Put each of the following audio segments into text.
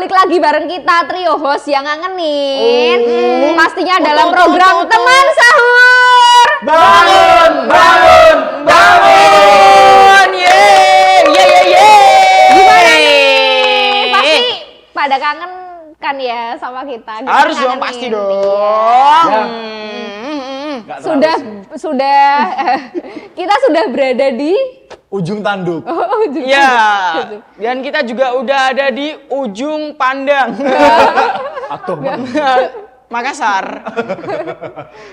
balik lagi bareng kita trio host yang ngangenin. Pastinya dalam program Teman Sahur. Bangun, bangun, bangun. Gimana nih? Pasti pada kangen kan ya sama kita. Harus dong, ngangenin. pasti dong. Ya. Sudah kita sudah berada di ujung tanduk. ujung. Ya, dan kita juga udah ada di ujung pandang. Atau Makassar.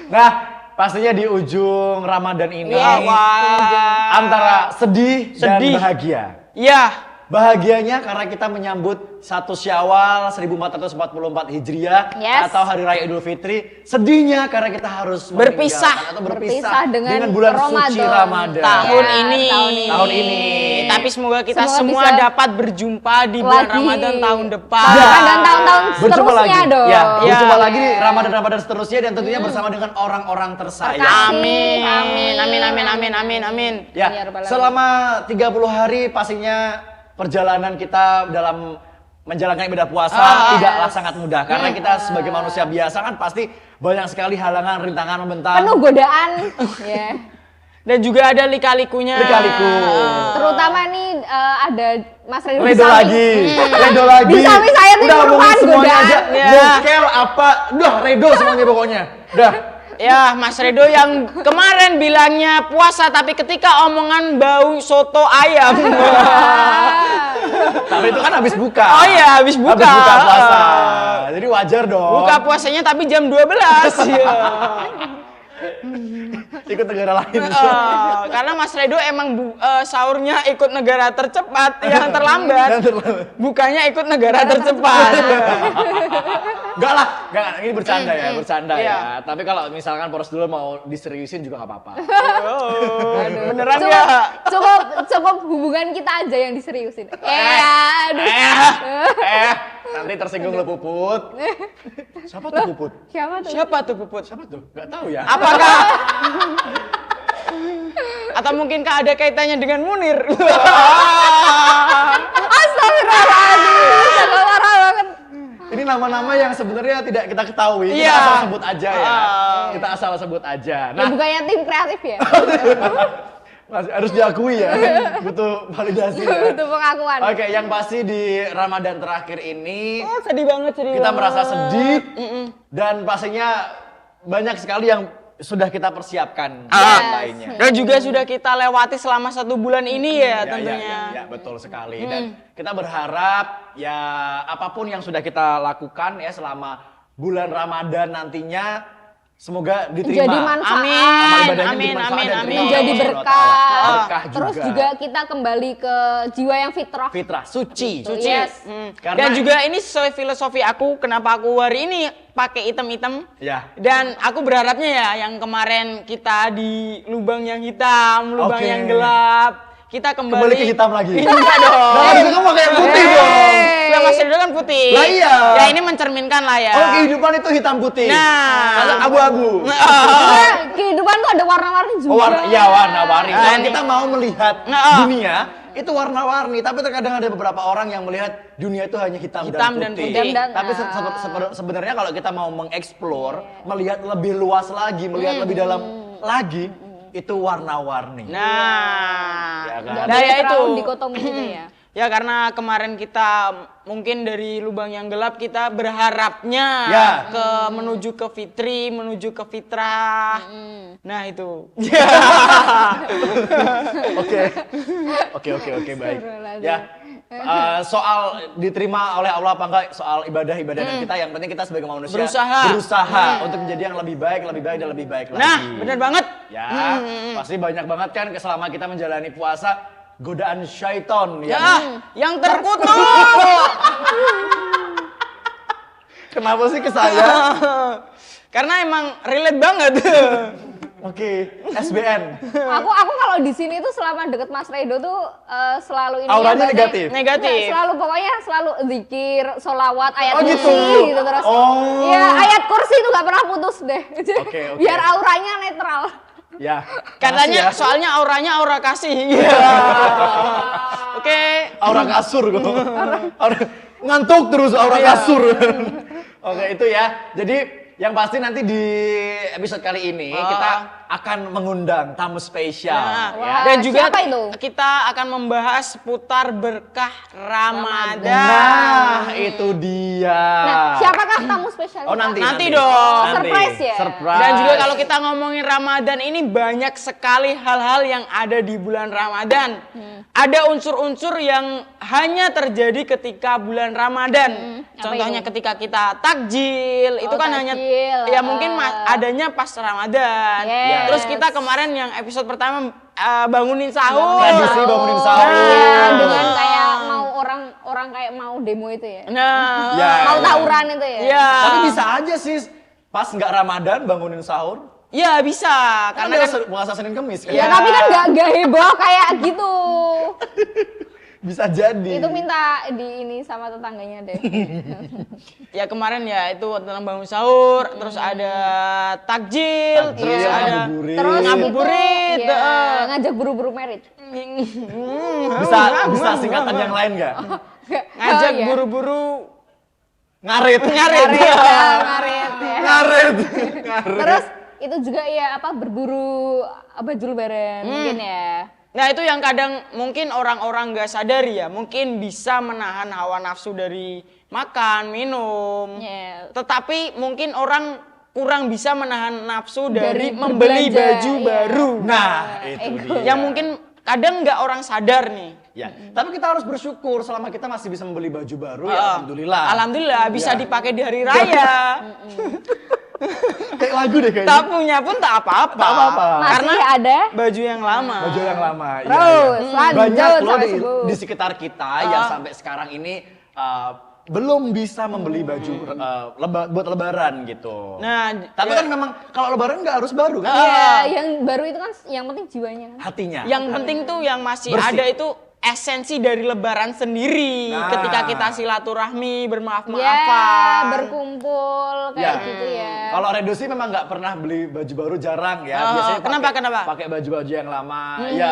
Nah, pastinya di ujung Ramadan ini Wah. antara sedih dan bahagia. Ya, Bahagianya karena kita menyambut 1 Syawal 1444 Hijriah Yes. atau Hari Raya Idul Fitri. Sedihnya karena kita harus Berpisah. meninggalkan atau Berpisah dengan bulan Ramadan. suci Ramadan. tahun Ya, ini. Tahun ini. Tapi semoga kita Semoga semua bisa dapat berjumpa di bulan lagi. Ramadan tahun depan. Dan tahun-tahun Berjumpa lagi. seterusnya dong. Ya, Ya. berjumpa lagi di Ramadan seterusnya dan tentunya bersama dengan orang-orang tersayang. Terkasih. Amin. Ya, Ya, Rabbal alamin. selama 30 hari pastinya perjalanan kita dalam menjalankan ibadah puasa tidaklah sangat mudah karena kita sebagai manusia biasa kan pasti banyak sekali halangan, rintangan, membentang. Penuh godaan. Ya. Dan juga ada lika-likunya. Lika-liku. Terutama nih ada Mas Redo Redo lagi. Redo lagi. Bisa-bisa saya tuh udah merupakan ngomongin semuanya godaan. aja. Ya. Bokel apa? Udah Redo semuanya pokoknya. Udah. Ya, Mas Redo yang kemarin bilangnya puasa tapi ketika omongan bau soto ayam. Tapi itu kan habis buka. Oh iya, habis buka. Habis buka puasa. Jadi wajar dong. Buka puasanya tapi jam 12. Ya. Ikut negara lain. Karena Mas Redo emang sahurnya ikut negara tercepat yang terlambat. Bukanya ikut negara tercepat. Enggak lah, ini bercanda ya, bercanda Iya. ya. Tapi kalau misalkan Poros dulu mau diseriusin juga nggak apa-apa. Beneran Cukup, ya? cukup hubungan kita aja yang diseriusin. Nanti tersinggung lo Puput. Siapa tuh Puput? Siapa tuh? Siapa tuh Puput? Siapa tuh? Nggak tahu ya. Apakah atau mungkinkah ada kaitannya dengan Munir? Astagfirullahaladzim. Parah banget. Ini nama-nama yang sebenarnya tidak kita ketahui. Kita Iya. asal sebut aja ya. Kita asal sebut aja. Ya, Nah, bukannya tim kreatif ya? harus diakui ya. Butuh validasi ya. Itu pengakuan. Oke, yang pasti di Ramadan terakhir ini Oh, sedih banget. kita merasa sedih dan pastinya banyak sekali yang sudah kita persiapkan lainnya. Dan juga sudah kita lewati selama 1 bulan ini ya tentunya. Ya, betul sekali. Dan kita berharap ya apapun yang sudah kita lakukan ya selama bulan Ramadan nantinya semoga diterima. Jadi manfaat. Amal ibadahnya Amin, bermanfaat amin, dan amin. diterima Menjadi oleh Allah berkah. Ta'ala. Berkah Terus juga kita kembali ke jiwa yang fitrah. fitrah suci. Suci. Yes. Karena Dan juga ini sesuai filosofi aku, kenapa aku hari ini pakai item-item. ya. Dan aku berharapnya ya yang kemarin kita di lubang yang hitam, lubang Oke. yang gelap, kita Kembali ke hitam lagi. Enggak dong. Nah, itu kamu pakai yang putih dong. Lah Mas Rido kan putih. Lah iya. Ya ini mencerminkan lah ya. Oh, kehidupan itu hitam putih. Nah. Kalau abu-abu. Nah, kehidupan tuh ada warna-warni juga. Oh, warna-warni. Nah, Kalau ini. kita mau melihat Nah. dunia itu warna-warni, tapi terkadang ada beberapa orang yang melihat dunia itu hanya hitam Hitam dan dan putih. putih. Tapi sebenarnya kalau kita mau mengeksplor, melihat lebih luas lagi, melihat lebih dalam lagi, itu warna-warni. Nah. Ya kan? Nggak Nah boleh ya itu. terlalu dikotomi juga ya. Ya karena kemarin kita mungkin dari lubang yang gelap kita berharapnya Ya. menuju ke fitri, menuju ke fitrah. Nah itu. Oke, baik. Ya, soal diterima oleh Allah apa enggak, soal ibadah-ibadah dan kita, yang penting kita sebagai manusia Berusaha. untuk menjadi yang lebih baik dan lebih baik lagi. Nah benar banget. Ya, pasti banyak banget kan selama kita menjalani puasa, godaan syaiton Ya, yang terkutuk. Kenapa sih ke saya? Karena emang relate banget. Oke, SBN. Aku kalau di sini tuh selama deket Mas Redo tuh selalu ini. Auranya ya, negatif? Negatif. Selalu pokoknya selalu zikir, sholawat, ayat Oh, kursi gitu? gitu terus. Oh. Ya ayat kursi itu gak pernah putus deh. Oke. Biar auranya netral. Ya. Katanya makasih ya. soalnya auranya aura kasih. Oke. Aura kasur kok. ngantuk terus aura kasur. Oke, itu ya. Jadi yang pasti nanti di episode kali ini kita akan mengundang tamu spesial. Nah, ya. dan juga siapa itu? kita akan membahas seputar berkah Ramadan. Nah, itu dia. Nah, siapakah tamu spesial? Oh, nanti dong. Surprise ya? Surprise. Dan juga kalau kita ngomongin Ramadan ini banyak sekali hal-hal yang ada di bulan Ramadan. Ada unsur-unsur yang hanya terjadi ketika bulan Ramadan. Apa Contohnya itu? ketika kita takjil, itu kan hanya takjil, ya mungkin adanya pas Ramadan. Yes. Terus kita kemarin yang episode pertama bangunin sahur. Tradisi bangunin sahur. Iya, dengan kayak mau orang kayak mau demo itu ya. Nah, Ya, Mau ya. tawuran itu ya. ya. Tapi bisa aja sih pas nggak Ramadan bangunin sahur. Ya bisa, Karena karena kan puasa Senin Kemis kan. Ya, tapi kan nggak heboh kayak gitu. Bisa jadi. Itu minta di ini sama tetangganya deh. ya kemarin ya itu tentang bangun sahur, terus ada takjil, Takjil, terus ada ngabuburit. Terus Ngabuburit, itu, ya, ngajak buru-buru merit. Bisa singkatan yang lain nggak? ngajak Oh, iya. buru-buru Ngarit. ngarit. Ngarit ya, ngarit ya. Ngarit. Terus itu juga ya apa berburu baju lebaran mungkin ya. Nah itu yang kadang mungkin orang-orang nggak sadari ya, mungkin bisa menahan hawa nafsu dari makan, minum. Yes. Tetapi mungkin orang kurang bisa menahan nafsu dari Dari membeli berbelanja, baju iya. baru. Nah, itu Ego. dia. Yang mungkin kadang nggak orang sadar nih. Ya, tapi kita harus bersyukur selama kita masih bisa membeli baju baru ya alhamdulillah. Alhamdulillah bisa Ya. dipakai di hari raya. Kayak lagu deh kayaknya. Tak punya pun tak apa-apa. Tak apa-apa. Masih Karena ada baju yang lama. Baju yang lama. iya, terus iya. lanjut Banyak loh sampai di, sembuh. di sekitar kita yang sampai sekarang ini belum bisa membeli baju buat lebaran gitu. Nah, Tapi kan memang kalau lebaran nggak harus baru kan? Iya, yang baru itu kan yang penting jiwanya kan. Hatinya. yang penting tuh yang masih Bersih. ada itu esensi dari lebaran sendiri. Nah. Ketika kita silaturahmi, Ya, bermaaf-maafan. berkumpul kayak gitu ya. Kalau Redo sih memang nggak pernah beli baju baru, jarang ya. Oh, Biasanya kenapa? pakai baju-baju yang lama. Ya,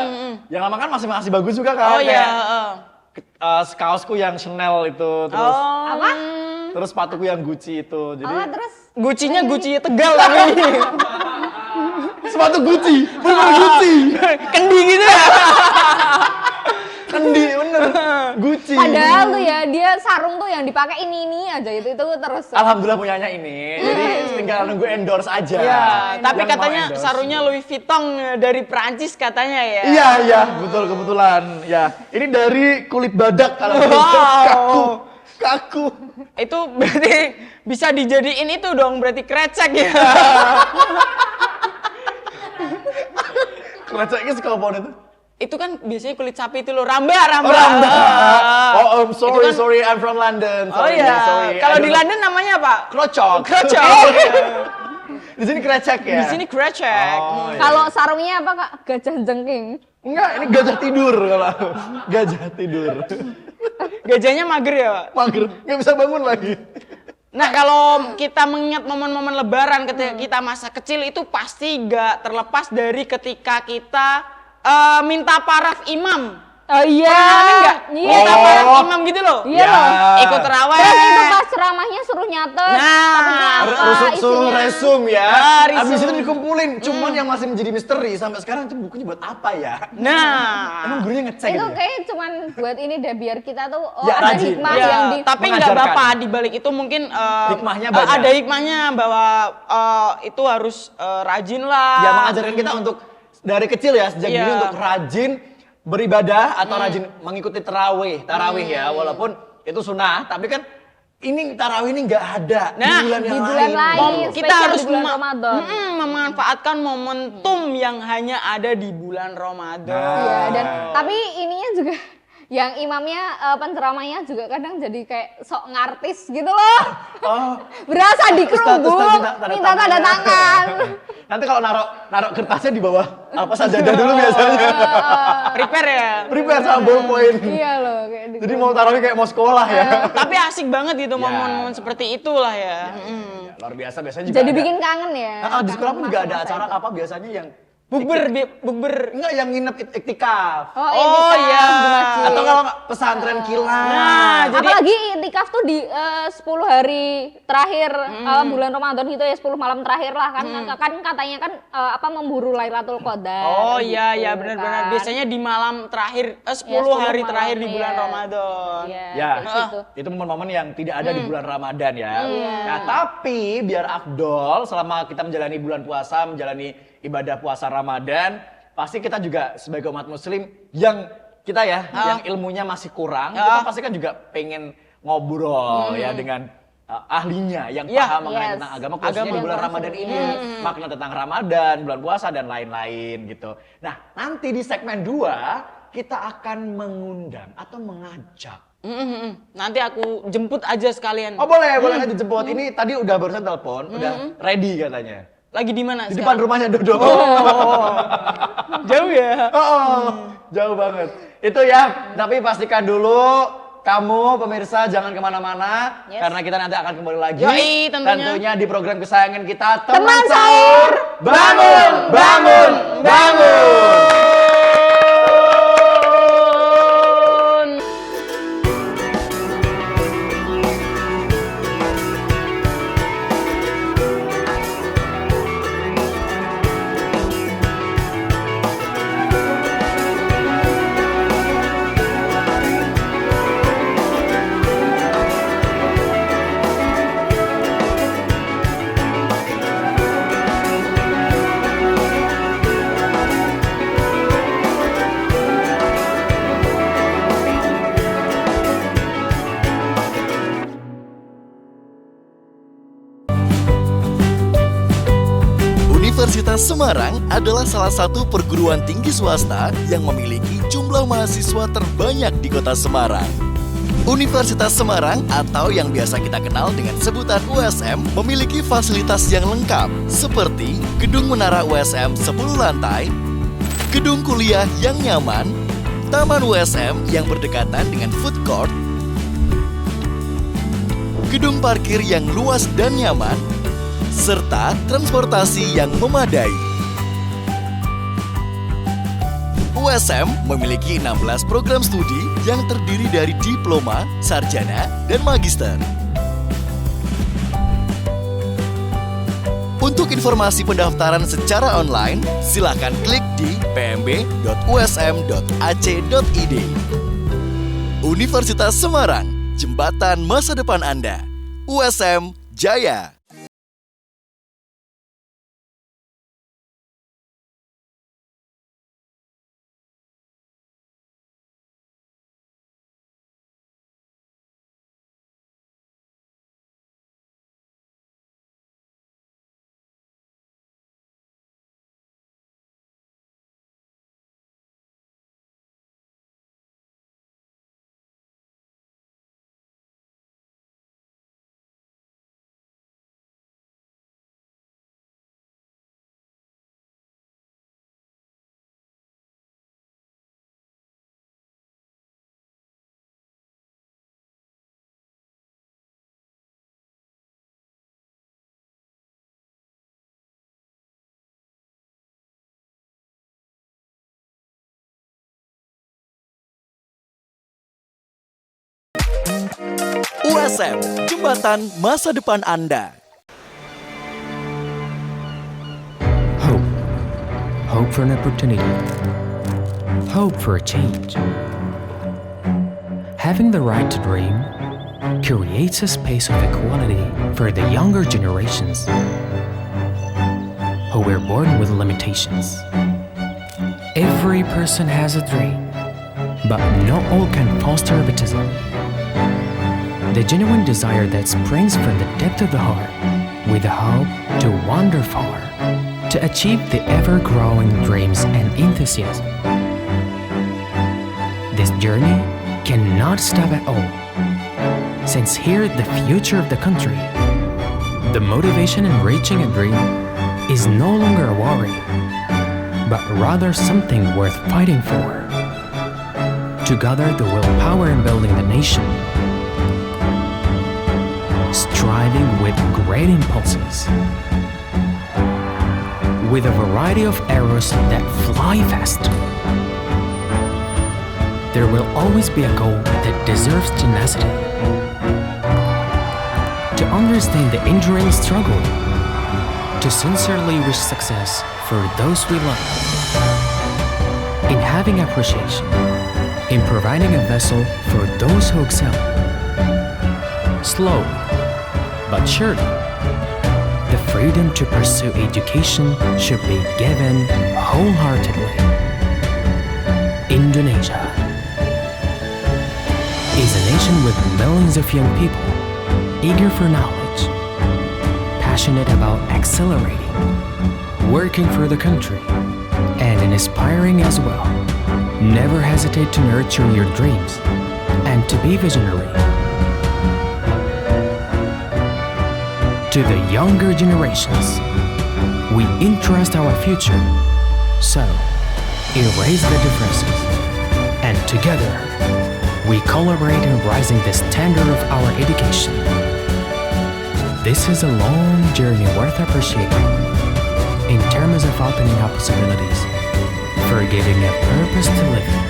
yang lama kan masih bagus juga kan. Oh iya, Kayak, kaosku yang Chanel itu, terus Apa? terus sepatuku yang Gucci itu. Jadi Oh, terus Gucci-nya Gucci Tegal tapi sepatu Gucci, bener Gucci. kendi gitu ya. Kendi bener. Gucci. padahal tuh ya dia sarung tuh yang dipakai ini aja itu terus. Alhamdulillah punyanya ini. Jadi tinggal nunggu endorse aja. Ya, tapi Yang mau katanya endorse. sarungnya Louis Vuitton dari Prancis katanya ya. Iya, betul kebetulan. Ya, ini dari kulit badak kalau Wow. kaku. Itu berarti bisa dijadiin itu dong, berarti krecek ya. Kreceknya sekopon itu. Itu kan biasanya kulit sapi itu loh, ramba. Oh, Ramba. Oh, I'm sorry, Itu kan- sorry, I'm from London. Oh Sorry, iya, sorry. kalau I di don't- London namanya apa? Krocok. Krocok. Di sini krecek ya. Di sini krecek. Oh, iya. Kalau sarungnya apa Kak? Gajah jengking. Enggak, ini gajah tidur kalau aku. Gajah tidur. Gajahnya mager ya, Pak? Mager, nggak bisa bangun lagi. Nah, kalau kita mengingat momen-momen lebaran ketika kita masa kecil itu pasti gak terlepas dari ketika kita minta paraf imam. Oh iya. Ngalamin nggak? Iya. Minta Oh. paraf imam gitu loh. Iya Ya. loh. Ikut terawih. Terus itu pas ceramahnya suruh nyatet. Nah, Topiknya apa, Suruh isinya. resum ya. Resume. Habis itu dikumpulin. Cuman yang masih menjadi misteri sampai sekarang itu bukunya buat apa ya? Nah, Emang gurunya ngecek Itu gitu ya? kayak cuman buat ini deh biar kita tuh Ya, ada rajin. hikmah ya, yang di tapi nggak mengajarkan. apa-apa di balik itu mungkin Hikmahnya banyak. ada hikmahnya bahwa itu harus rajin lah. Ya mengajarkan kita untuk dari kecil ya sejak Iya. dini untuk rajin beribadah atau rajin mengikuti tarawih ya walaupun itu sunnah tapi kan ini tarawih ini nggak ada Nah, di bulan yang di bulan lain. kita spesial harus di bulan Ramadan. memanfaatkan momentum yang hanya ada di bulan Ramadan. Iya, dan tapi ininya juga yang imamnya penceramahnya juga kadang jadi kayak sok ngartis gitu loh. Oh, Berasa dikerubuk, Ustaz minta tanda tangan. Nanti kalau naruh kertasnya di bawah apa sajadah dulu biasanya. Prepare ya. Prepare sama ballpoint. Iya loh kayak gitu. Jadi mau tarawih kayak mau sekolah ya. Tapi asik banget gitu Ya. momen-momen seperti itulah ya. Ya, luar biasa biasanya juga Jadi ada. bikin kangen ya. Di sekolah pun juga ada acara apa biasanya yang Bukber. Enggak, yang nginep iktikaf. Oh, Oh, itikaf iya. di masjid. Atau kalau nggak, pesantren kilat. Nah, jadi Apalagi itikaf tuh di 10 hari terakhir bulan Ramadan gitu ya, 10 malam terakhir lah kan. Kan katanya kan memburu Lailatul Qadar. oh gitu, iya benar-benar. kan. Biasanya di malam terakhir 10 10 hari malam, terakhir di bulan iya. Ramadan. Iya, Ya, kayak gitu. itu momen-momen yang tidak ada di bulan Ramadan ya. Iya. Nah, tapi biar afdol selama kita menjalani bulan puasa, menjalani ibadah puasa Ramadan, pasti kita juga sebagai umat muslim yang kita ya, yang ilmunya masih kurang, kita pasti kan juga pengen ngobrol ya dengan ahlinya yang Ya, paham mengenai yes. tentang agama, khususnya di bulan Ramadan ini, makna tentang Ramadan, bulan puasa dan lain-lain gitu. Nah, nanti di segmen 2 kita akan mengundang atau mengajak. Nanti aku jemput aja sekalian. Oh boleh aja dijemput. Ini tadi udah barusan telepon, udah ready katanya. Lagi di mana Di depan sekarang? rumahnya Dodo. Jauh ya? Jauh banget. Itu ya, tapi pastikan dulu kamu pemirsa jangan kemana-mana. Yes. Karena kita nanti akan kembali lagi. Yoi, tentunya. di program kesayangan kita, Teman Sahur. Bangun! Universitas Semarang adalah salah satu perguruan tinggi swasta yang memiliki jumlah mahasiswa terbanyak di kota Semarang. Universitas Semarang atau yang biasa kita kenal dengan sebutan USM memiliki fasilitas yang lengkap seperti gedung menara USM 10 lantai, gedung kuliah yang nyaman, taman USM yang berdekatan dengan food court, gedung parkir yang luas dan nyaman, serta transportasi yang memadai. USM memiliki 16 program studi yang terdiri dari diploma, sarjana, dan magister. Untuk informasi pendaftaran secara online, silakan klik di pmb.usm.ac.id. Universitas Semarang, jembatan masa depan Anda. USM Jaya. USM, jembatan masa depan Anda. Hope. Hope for an opportunity. Hope for a change. Having the right to dream creates a space of equality for the younger generations who were born with limitations. Every person has a dream, but not all can foster baptism. The genuine desire that springs from the depth of the heart, with the hope to wander far, to achieve the ever-growing dreams and enthusiasm. This journey cannot stop at all, since here the future of the country, the motivation in reaching a dream is no longer a worry, but rather something worth fighting for. To gather the willpower in building the nation, striving with great impulses. with a variety of arrows that fly fast. There will always be a goal that deserves tenacity. To understand the enduring struggle, to sincerely wish success for those we love, in having appreciation, in providing a vessel for those who excel. Slow, but surely, the freedom to pursue education should be given wholeheartedly. Indonesia is a nation with millions of young people eager for knowledge, passionate about accelerating, working for the country, and inspiring as well. Never hesitate to nurture your dreams and to be visionary. To the younger generations, we entrust our future. So, erase the differences, and together, we collaborate in raising the standard of our education. This is a long journey worth appreciating in terms of opening up possibilities, for giving a purpose to live in.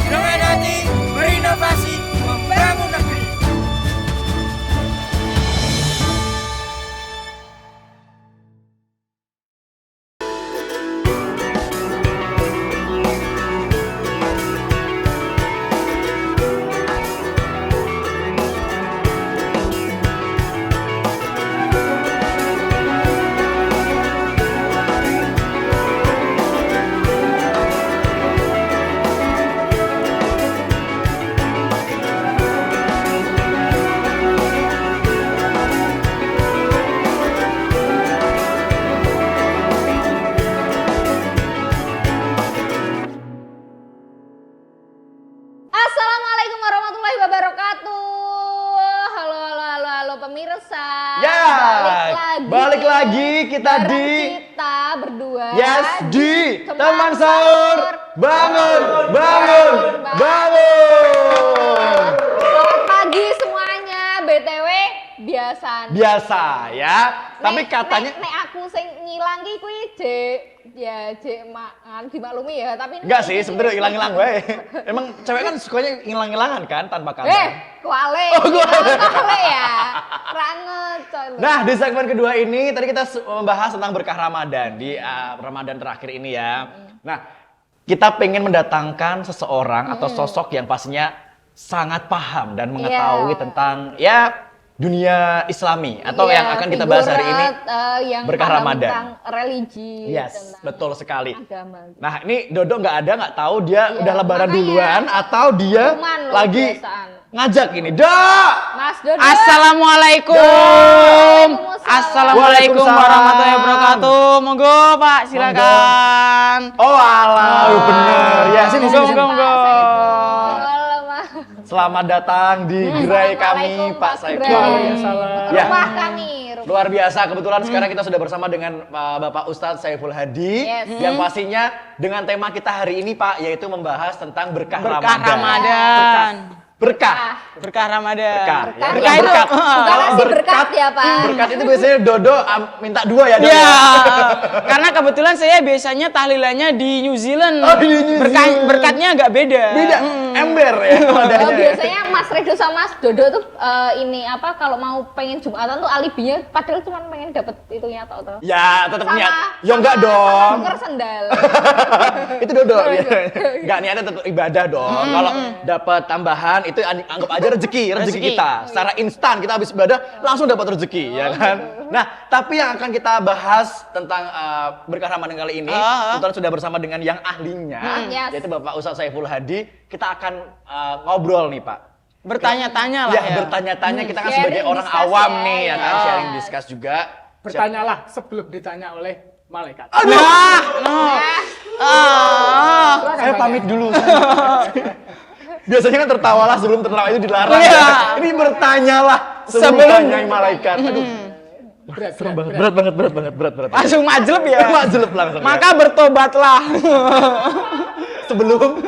Dengan hati berinovasi membangun negeri. Assalamualaikum warahmatullahi wabarakatuh. Halo pemirsa. Ya, balik lagi kita bareng di kita berdua. Yes, di teman sahur. Bangun, bangun, bangun. Selamat pagi semuanya. BTW Biasa ya. Tapi katanya nek aku sing ngilang ki kuwi jek mangan dimaklumi ya, tapi enggak sih, sebenarnya hilang-hilang wae. Emang cewek kan sukanya hilang-hilangan kan tanpa kabar. kuale. Kuale ya. Rangecoy. Nah, di segmen kedua ini tadi kita membahas tentang berkah Ramadan di Ramadan terakhir ini ya. Nah, kita pengen mendatangkan seseorang atau sosok yang pastinya sangat paham dan mengetahui tentang dunia Islami atau yang akan kita bahas hari ini yang berkah Ramadan tentang religi. Yes, betul sekali. Agama. Nah, ini Dodo nggak tahu dia udah lebaran makanya. duluan atau dia Cuman loh, lagi biasaan. ngajak ini. Dok! Mas Dodo. Assalamualaikum. Waalaikumsalam. Assalamualaikum Waalaikumsalam. warahmatullahi wabarakatuh. Monggo Pak, silakan. Oh, alah, bener. Ya, sini. Monggo. Selamat datang di gerai kami, Pak Saiful. Ya. Rumah kami. Luar biasa, kebetulan sekarang kita sudah bersama dengan Bapak Ustadz Saiful Hadi. Yes. Yang pastinya dengan tema kita hari ini, Pak, yaitu membahas tentang berkah Ramadan. Berkah. Berkah Ramadan. Berkah. Berkah itu Bukan nasi berkat ya, Pak. Berkat itu biasanya Dodo minta 2 ya, Dok? ya, karena kebetulan saya biasanya tahlilannya di New Zealand. Oh, di New Zealand. Berkatnya agak beda. Beda, ember ya wadahnya. Biasanya Mas Redo sama Mas Dodo tuh ini apa kalau mau pengen Jumatan tuh alibinya padahal cuma pengen dapet itunya atau Ya, tetap sama, niat. Ya enggak dong. Tuker sendal. Itu Dodo. Enggak niatnya tetap ibadah dong. Kalau dapat tambahan itu anggap aja rezeki kita. Secara instan kita habis ibadah langsung dapat rezeki, ya kan? Nah, tapi yang akan kita bahas tentang berkah Ramadan kali ini, kebetulan sudah bersama dengan yang ahlinya, Yes. yaitu Bapak Ustadz Saiful Hadi. Kita akan ngobrol nih, Pak. Bertanya-tanya lah Ya, ya. bertanya-tanya kita kan Sharing sebagai orang discuss awam ya, nih, ya kan? ya. Sharing discuss juga. Bertanyalah sebelum ditanya oleh malaikat. Aduh, saya tanya. pamit dulu. Biasanya kan tertawalah sebelum tertawa itu dilarang. Iya. Ya. Ini bertanyalah sebelum tanyai malaikat. Aduh, berat. Langsung majleb ya. Majleb langsung. Maka bertobatlah. sebelum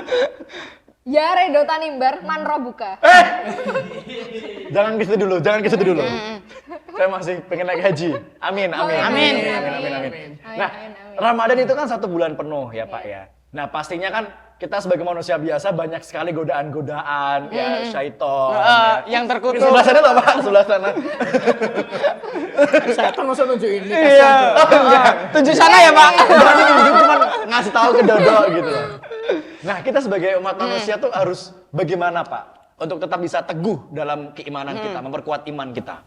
Ya redo tanimbar manro buka. Jangan ke situ dulu. Saya masih pengen naik haji. Amin. Amin. Nah, Ramadan itu kan 1 bulan penuh ya Pak ya. Nah pastinya kan kita sebagai manusia biasa banyak sekali godaan-godaan, ya syaiton. Yang terkutuk. Sebelah sana loh Pak, sebelah sana. Saya kan masa nunjuk ini. Iya. Tunjuk sana ya Pak. Cuma ngasih tahu ke Dodo gitu. Nah kita sebagai umat manusia tuh harus bagaimana Pak? Untuk tetap bisa teguh dalam keimanan kita, memperkuat iman kita.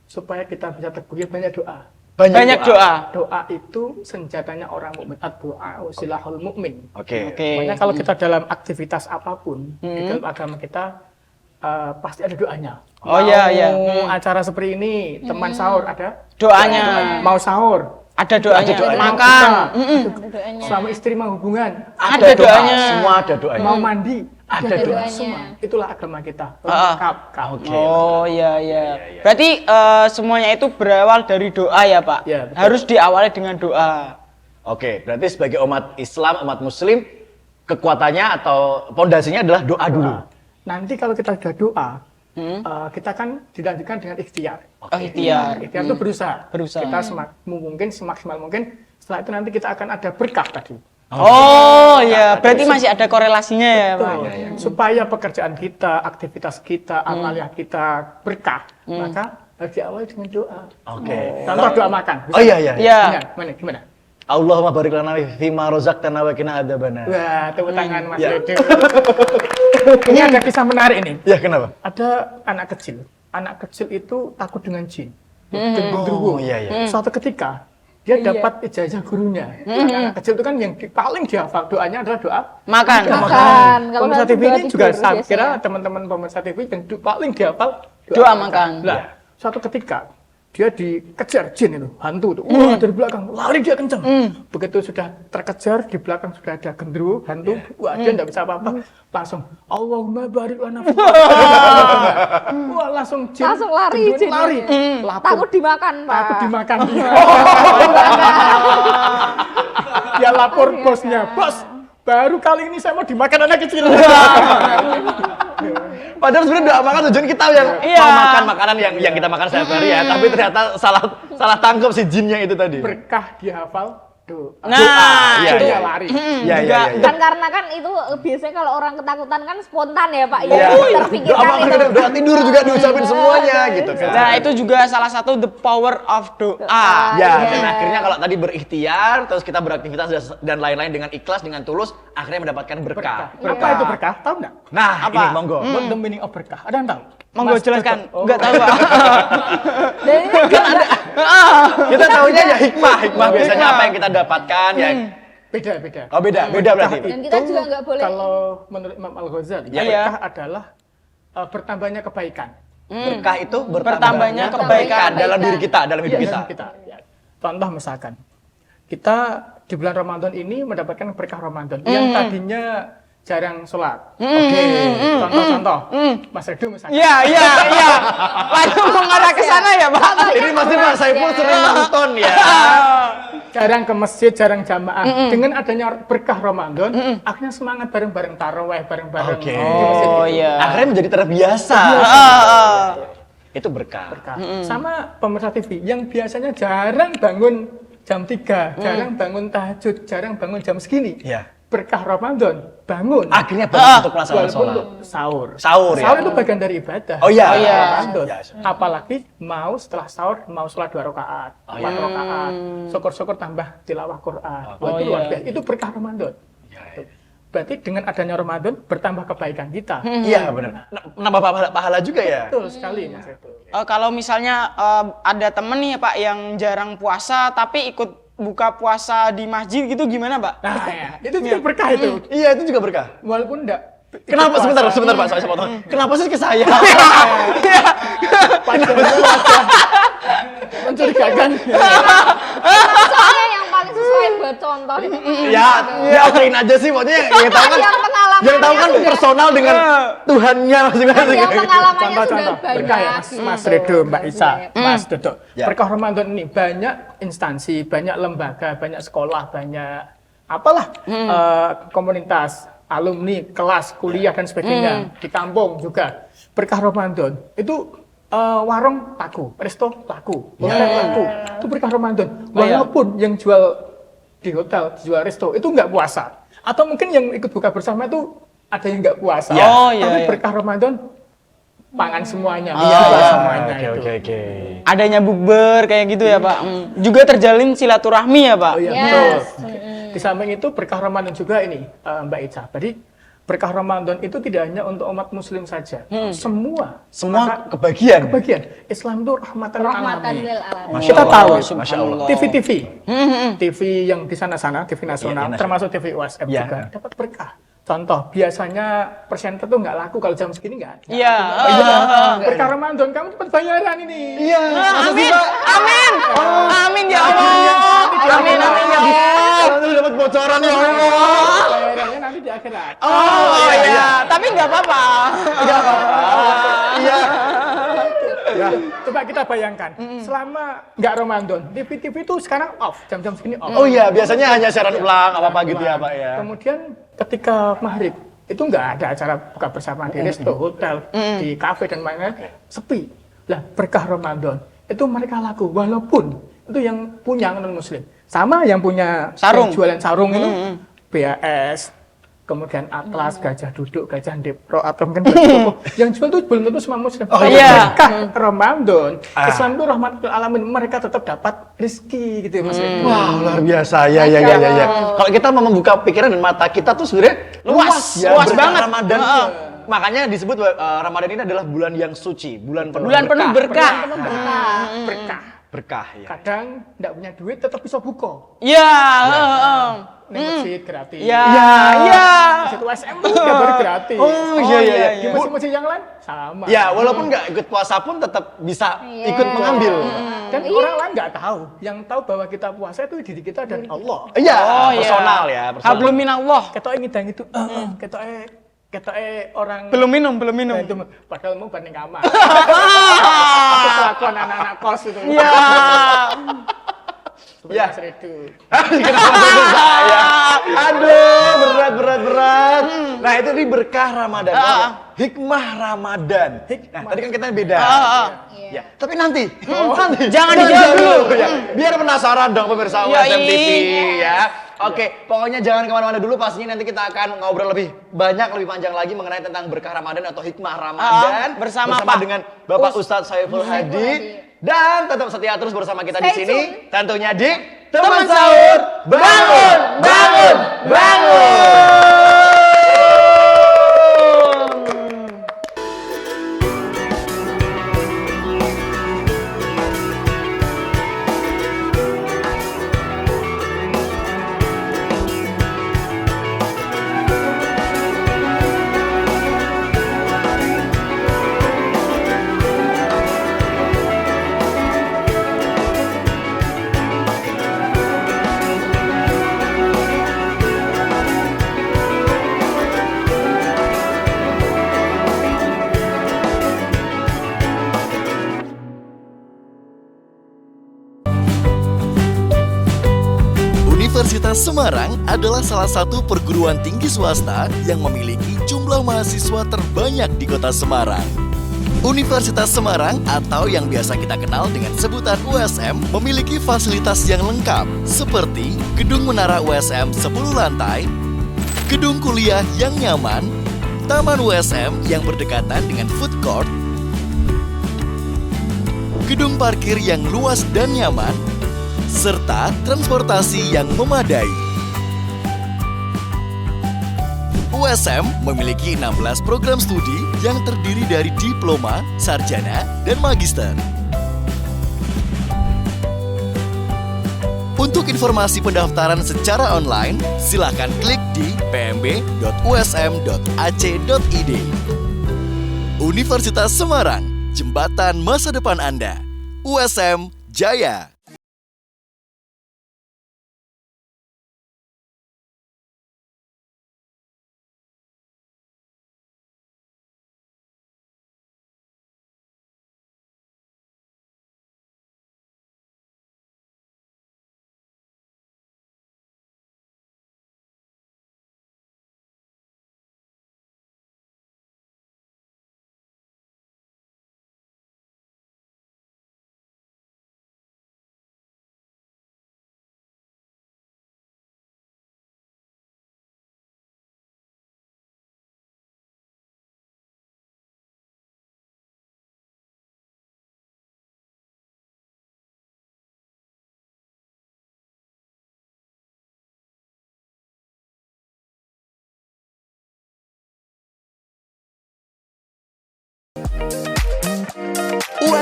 Supaya kita bisa teguh, ya banyak doa. Banyak doa. Doa itu senjatanya orang mukmin. Ad-doa silahul mukmin. Oke. Makanya kalau kita dalam aktivitas apapun di dalam agama kita pasti ada doanya. Oh, iya, iya. Mau acara seperti ini, teman sahur ada Doanya. Mau sahur Ada doanya. mau Makan. Doanya. suami istri mau hubungan, Ada doa, doanya. semua ada doanya. mau mandi, ada doa doanya. semua. Itulah agama kita. Lengkap. Oke. Oh iya iya. Berarti semuanya itu berawal dari doa ya Pak? Ya, betul. Harus diawali dengan doa. Oke, berarti sebagai umat Islam, umat Muslim, kekuatannya atau pondasinya adalah doa dulu. Nanti kalau kita sudah doa, kita kan dilanjutkan dengan ikhtiar. Oh ikhtiar. Ikhtiar itu berusaha. Berusaha. Kita semaksimal mungkin. Setelah itu nanti kita akan ada berkah tadi. Oh ya, berarti masih ada korelasinya ya Pak? Betul. Supaya pekerjaan kita, aktivitas kita, amaliah kita berkah, maka harus diawali dengan doa. Oke. Contoh doa makan. Oh iya. Iya. Gimana? Allahumma barik lana fima razaqtana wa qina adzabannar. Wah, tepuk tangan Mas Ya. Dede. Ini ada kisah menarik ini. Ya, kenapa? Ada anak kecil. Anak kecil itu takut dengan jin. Oh, iya. Suatu ketika dia dapat ijazah gurunya. Anak kecil itu kan yang paling dihafal doanya adalah doa Makan. Makan. Kalau pemirsa nggak TV doa ini juga tidur saya biasanya. kira teman-teman pemirsa TV yang paling dihafal Doa makan. Lah, suatu ketika dia dikejar jin itu, hantu itu. Wah, dari belakang lari dia kencang. Begitu sudah terkejar, di belakang sudah ada genderuwo, hantu. Wah, dia enggak bisa apa-apa. Langsung Allahumma barik lana. Wah, langsung jin. Langsung lari, genderuwo jin. lari. Lapor. Takut dimakan, Pak. Takut dimakan. Dia lapor bosnya, bos. Baru kali ini saya mau dimakan anak kecil. Padahal sebenarnya doa makan tujuan kita yang Iya. mau makan makanan yang kita makan sehari-hari ya, tapi ternyata salah tangkap si jinnya itu tadi. Berkah dihafal doa. Nah, Iya, itu iya. lari. Iya. Kan karena kan itu biasanya kalau orang ketakutan kan spontan ya Pak, Iya. ya Doa terpikirkan makan, itu. doa tidur juga diucapin semuanya gitu kan. Nah itu juga salah satu the power of doa. Ya, Iya. dan akhirnya kalau tadi berikhtiar, terus kita beraktivitas dan lain-lain dengan ikhlas, dengan tulus, akhirnya mendapatkan berkah. Apa itu berkah? Tahu nggak? Nah, Apa? ini monggo. What the meaning of berkah? Ada yang tahu? Monggo Mas jelaskan. Toto. Oh. Enggak tahu Pak. Dan ini Kita tahunya ya hikmah biasanya apa yang kita dapatkan ya. Beda. Oh beda berarti. Dan kita juga nggak boleh- Kalau menurut Imam Al-Ghazali, Ya. berkah adalah bertambahnya kebaikan. Berkah itu Bertambahnya kebaikan. dalam diri kita, dalam hidup Iya, kita. Ya. Contoh misalkan, kita di bulan Ramadan ini mendapatkan berkah Ramadan yang tadinya jarang sholat. Oke, contoh-contoh. Mas Redo misalkan. Iya. Lalu mengarah ke sana ya Pak. Ini pasti Pak Saiful sering nonton ya. Jarang ke masjid, jarang jamaah. Dengan adanya berkah Ramadan, akhirnya semangat bareng-bareng taraweh, bareng-bareng. Oke. di masjid Oh itu. iya. Akhirnya menjadi terbiasa. Itu berkah. Berkah. Sama pemirsa TV yang biasanya jarang bangun jam 3, jarang bangun tahajud, jarang bangun jam segini. Iya. Berkah Ramadan, bangun. Akhirnya bangun untuk melaksanakan Walaupun sholat. untuk sahur. Sahur ya. Sahur itu bagian dari ibadah. Oh iya. Ramadan. Iya. Apalagi mau setelah sahur mau sholat 2 rakaat, 4 rakaat, syukur-syukur tambah tilawah Quran. Wah, itu luar biasa. Itu berkah Ramadan. Berarti dengan adanya Ramadan bertambah kebaikan kita. Iya benar. Nambah pahala juga ya. Betul sekali Mas Redo. Kalau misalnya ada temen nih Pak yang jarang puasa tapi ikut buka puasa di masjid gitu gimana Pak? Nah, ya, itu juga berkah itu. Iya itu juga berkah. Walaupun enggak Kenapa sebentar Pak, saya potong. Kenapa sih ke saya? mencurigakan. soalnya yang paling sesuai buat contoh. ya okein aja sih maksudnya yang tahu kan Yang pengalamannya yang tahu kan sudah- personal dengan Tuhannya masing-masing. Yang pengalamannya sudah Contoh-contoh banyak. berkah ya Mas gitu. Redo, Mbak Isa, Mas Dodo. Ya. Berkah Ramadan ini banyak instansi, banyak lembaga, banyak sekolah, banyak apalah komunitas alumni, kelas, kuliah dan sebagainya. Di kampung juga. Berkah Ramadan itu warung laku, resto laku, hotel laku. Itu berkah Ramadan. Walaupun yang jual di hotel, jual resto itu nggak puasa. Atau mungkin yang ikut buka bersama itu ada yang nggak puasa. Tapi berkah Ramadan pangan semuanya, semuanya itu. Oke. Adanya bukber kayak gitu ya Pak. Juga terjalin silaturahmi ya Pak. Oh iya, Yes. betul. Di samping itu berkah Ramadan juga ini, Mbak Ica. Jadi berkah Ramadan itu tidak hanya untuk umat Muslim saja, semua kebagian. Islam itu rahmatan lil Rahmatan alamin. lil alamin. Kita tahu, Masya Allah. TV, TV yang di sana-sana, TV nasional, Iya, termasuk TV USM Iya. juga dapat berkah. Contoh, biasanya presenter tuh nggak laku kalau jam segini nggak ada. Iya. Berkah Ramadan, kamu cepat bayaran ini. Iya. Amin. Amin. Amin ya Allah. Amin ya Allah. Nanti dapat bocoran ya Allah. Bayarannya nanti di akhirat. Oh iya. Tapi nggak apa-apa. Iya. Ya, coba kita bayangkan, selama nggak Ramadan, TV itu sekarang off, jam-jam segini off. Oh iya, biasanya hanya siaran ulang apa gitu ya Pak ya. Kemudian ketika maghrib itu nggak ada acara buka bersama di resto, hotel, di kafe dan lain-lain, sepi. Lah berkah Ramadan itu mereka laku, walaupun itu yang punya non Muslim, sama yang punya Sarung. yang jualan sarung itu BAS. Kemudian Atlas, Gajah Duduk, Gajah Depro, atau mungkin Gajah Toko. Yang jual itu belum tentu semua Muslim. Oh, iya. Berkah Ramadan, Islam itu rahmatul alamin, mereka tetap dapat rezeki gitu ya Mas. Wah, luar biasa. Ya. Kalau kita mau membuka pikiran dan mata kita tuh sebenarnya luas luas berkah banget. Ramadan. Makanya disebut Ramadan ini adalah bulan yang suci, bulan penuh Penuh berkah. Berkah. Berkah ya. Kadang nggak punya duit tetap bisa buka. Iya. Nih masjid gratis. Iya. Masjid USM tuh kabar gratis. Oh iya. Di masjid-masjid yang lain sama. Ya, walaupun nggak ikut puasa pun tetap bisa ikut mengambil. Dan orang lain nggak tahu. Yang tahu bahwa kita puasa itu diri kita dan Allah. Iya, Oh, iya. personal ya. Hablum minallah. Kita ngidang itu, kita orang Belum minum. Nah, itu padahal mau banding kamar. Itu kelakuan anak-anak kos itu. Iya. Ya. Mas Redu. Kenapa itu saya? Aduh, berat. Nah, itu di berkah Ramadan. Hikmah Ramadan. Nah, tadi kan kita beda. Ya, tapi nanti. Jangan dijawab dulu. Ya. Biar penasaran dong pemirsa Yoi. USM TV ya. Oke, pokoknya jangan kemana-mana dulu. Pastinya nanti kita akan ngobrol lebih banyak, lebih panjang lagi mengenai tentang berkah Ramadan atau hikmah Ramadan bersama Pak dengan Bapak Ustadz Saiful Hadi. Dan tetap setia terus bersama kita di Stay sini. tune. Tentunya di Teman Sahur Bangun. Universitas Semarang adalah salah satu perguruan tinggi swasta yang memiliki jumlah mahasiswa terbanyak di kota Semarang. Universitas Semarang atau yang biasa kita kenal dengan sebutan USM memiliki fasilitas yang lengkap seperti gedung menara USM 10 lantai, gedung kuliah yang nyaman, taman USM yang berdekatan dengan food court, gedung parkir yang luas dan nyaman, serta transportasi yang memadai. USM memiliki 16 program studi yang terdiri dari diploma, sarjana, dan magister. Untuk informasi pendaftaran secara online, silakan klik di pmb.usm.ac.id. Universitas Semarang, jembatan masa depan Anda. USM Jaya.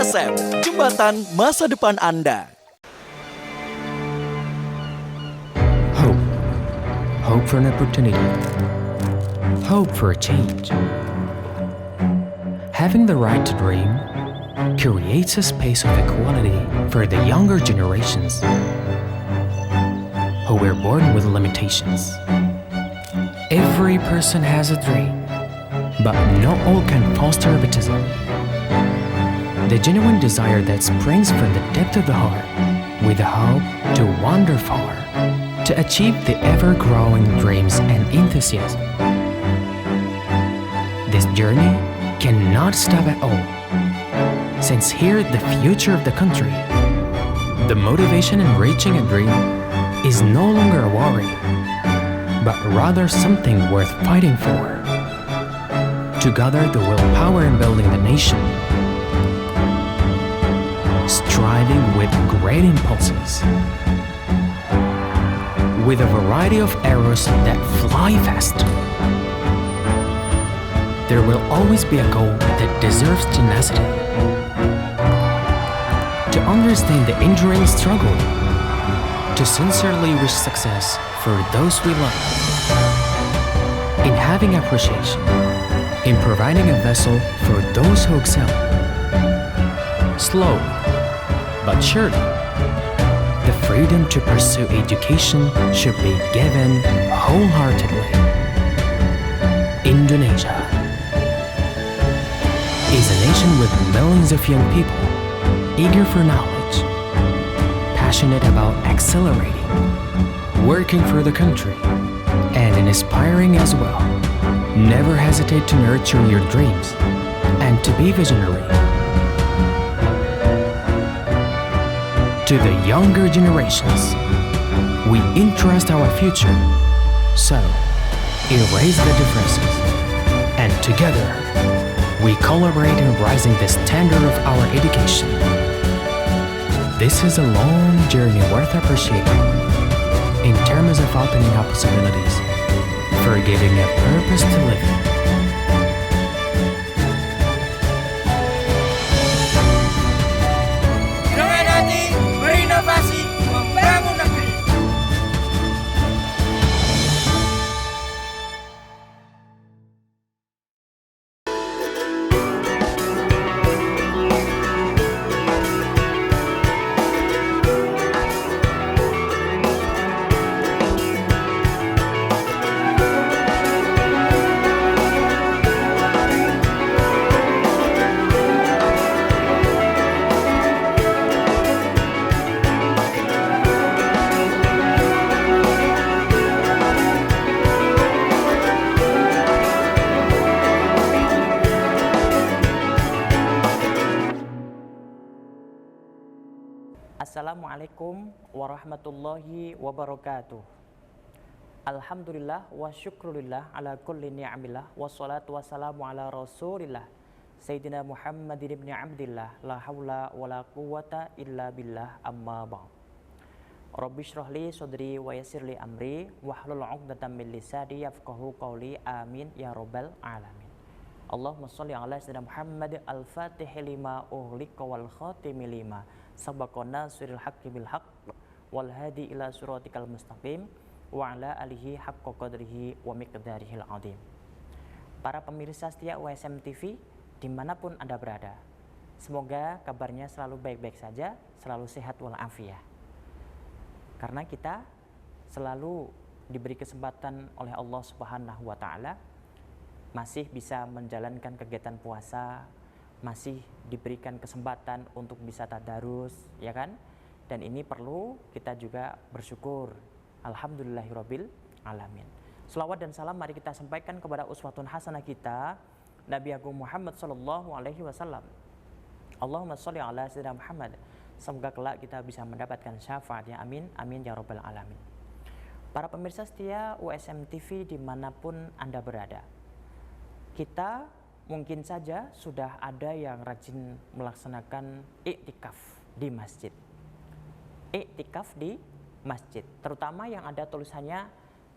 USM, jembatan masa depan Anda. Hope. Hope for an opportunity. Hope for a change. Having the right to dream creates a space of equality for the younger generations who were born with limitations. Every person has a dream, but not all can foster optimism. The genuine desire that springs from the depth of the heart, with the hope to wander far, to achieve the ever-growing dreams and enthusiasm. This journey cannot stop at all, since here the future of the country, the motivation in reaching a dream is no longer a worry, but rather something worth fighting for. To gather the willpower in building the nation, striving with great impulses, with a variety of arrows that fly fast. There will always be a goal that deserves tenacity. To understand the enduring struggle, to sincerely wish success for those we love, in having appreciation, in providing a vessel for those who excel. Slowly, but surely, the freedom to pursue education should be given wholeheartedly. Indonesia is a nation with millions of young people eager for knowledge, passionate about accelerating, working for the country, and inspiring as well. Never hesitate to nurture your dreams and to be visionary. To the younger generations, we entrust our future. So, erase the differences, and together, we collaborate in raising the standard of our education. This is a long journey worth appreciating in terms of opening up possibilities, for giving a purpose to live in. Dengan hati berinovasi membangun negeri. Assalamualaikum warahmatullahi wabarakatuh. Alhamdulillah wa syukrulillah ala kulli ni'amillah wassalatu wassalamu ala rasulillah Sayyidina Muhammadin ibn Abdillah la hawla wa la quwwata illa billah amma ba'd. Rabbi shrahli sadri wa yassirli amri wahlul 'uqdatam min lisani yafqahu qawli amin ya rabbal alamin. Allahumma shalli ala sayyidina Muhammad al-Fatih lima ughliqa wal khatimi lima sabaqana suril haqqi bil haqq wal hadi ila siratikal mustaqim wa ala alihi haqqa qadrihi wa miqdarihil azim. Para pemirsa setia USM TV dimanapun Anda berada, semoga kabarnya selalu baik-baik saja, selalu sehat walafiat. Karena kita selalu diberi kesempatan oleh Allah Subhanahu wa taala masih bisa menjalankan kegiatan puasa, masih diberikan kesempatan untuk bisa tadarus, ya kan? Dan ini perlu kita juga bersyukur. Alhamdulillahirabbil alamin. Selawat dan salam mari kita sampaikan kepada uswatun hasanah kita, Nabi Agung Muhammad sallallahu alaihi wasallam. Allahumma sholli ala sayyidina Muhammad. Semoga kelak kita bisa mendapatkan syafaatnya. Amin, amin ya rabbal alamin. Para pemirsa setia USM TV dimanapun Anda berada, kita mungkin saja sudah ada yang rajin melaksanakan iktikaf di masjid. Iktikaf di masjid, terutama yang ada tulisannya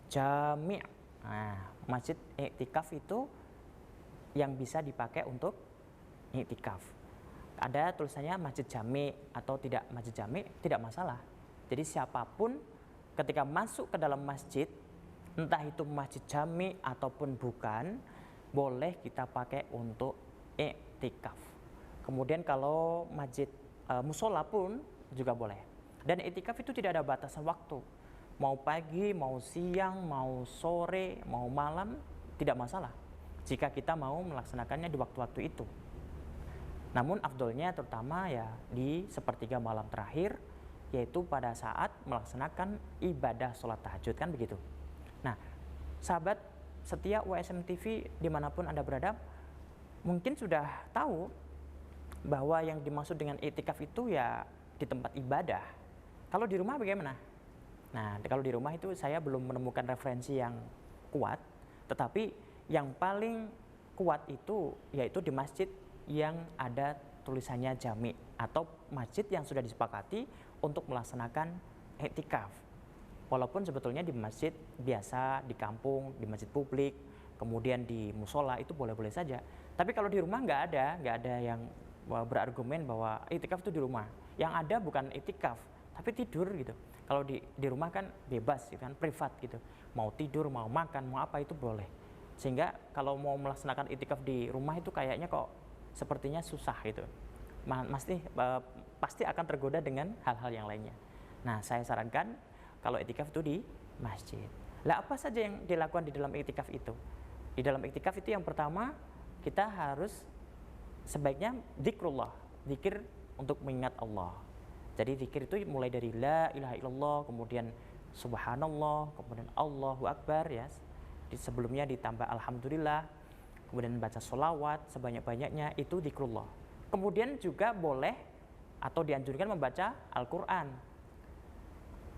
jami'. Nah, masjid iktikaf itu yang bisa dipakai untuk iktikaf. Ada tulisannya masjid jami atau tidak masjid jami, tidak masalah. Jadi siapapun ketika masuk ke dalam masjid, entah itu masjid jami ataupun bukan, boleh kita pakai untuk i'tikaf. Kemudian kalau masjid musola pun juga boleh. Dan i'tikaf itu tidak ada batasan waktu. Mau pagi, mau siang, mau sore, mau malam, tidak masalah jika kita mau melaksanakannya di waktu-waktu itu. Namun afdolnya terutama ya di sepertiga malam terakhir, yaitu pada saat melaksanakan ibadah sholat tahajud, kan begitu. Nah, sahabat setia USM TV dimanapun Anda berada, mungkin sudah tahu bahwa yang dimaksud dengan i'tikaf itu ya di tempat ibadah. Kalau di rumah bagaimana? Nah, kalau di rumah itu saya belum menemukan referensi yang kuat, tetapi yang paling kuat itu yaitu di masjid yang ada tulisannya jami atau masjid yang sudah disepakati untuk melaksanakan i'tikaf. Walaupun sebetulnya di masjid biasa, di kampung, di masjid publik, kemudian di musola itu boleh-boleh saja. Tapi kalau di rumah nggak ada yang berargumen bahwa i'tikaf itu di rumah. Yang ada bukan i'tikaf, tapi tidur gitu. Kalau di rumah kan bebas gitu kan, privat gitu. Mau tidur, mau makan, mau apa itu boleh. Sehingga kalau mau melaksanakan i'tikaf di rumah itu kayaknya kok sepertinya susah gitu. Pasti akan tergoda dengan hal-hal yang lainnya. Nah, saya sarankan kalau i'tikaf itu di masjid. Lah apa saja yang dilakukan di dalam i'tikaf itu? Di dalam i'tikaf itu yang pertama kita harus sebaiknya zikrullah, zikir untuk mengingat Allah. Jadi zikir itu mulai dari la ilaha illallah, kemudian subhanallah, kemudian Allahu akbar ya. Sebelumnya ditambah alhamdulillah, kemudian baca sholawat sebanyak-banyaknya, itu zikrullah. Kemudian juga boleh atau dianjurkan membaca Al-Quran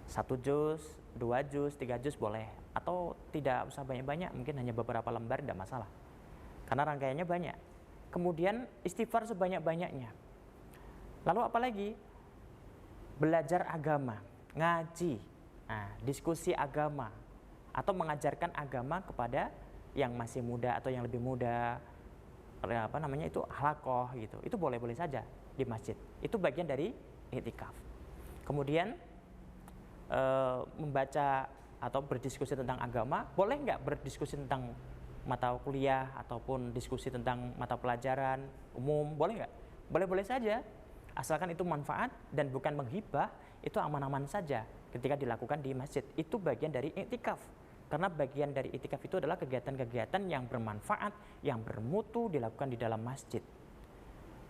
1 juz, 2 juz, 3 juz boleh, atau tidak usah banyak-banyak, mungkin hanya beberapa lembar tidak masalah karena rangkaiannya banyak. Kemudian istighfar sebanyak-banyaknya. Lalu apalagi? Belajar agama, ngaji, diskusi agama atau mengajarkan agama kepada yang masih muda atau yang lebih muda, itu halaqah gitu. Itu boleh-boleh saja di masjid. Itu bagian dari i'tikaf. Kemudian membaca atau berdiskusi tentang agama, boleh nggak berdiskusi tentang mata kuliah ataupun diskusi tentang mata pelajaran umum, boleh nggak? Boleh-boleh saja, asalkan itu manfaat dan bukan menghibah, itu aman-aman saja ketika dilakukan di masjid. Itu bagian dari i'tikaf. Karena bagian dari i'tikaf itu adalah kegiatan-kegiatan yang bermanfaat, yang bermutu dilakukan di dalam masjid.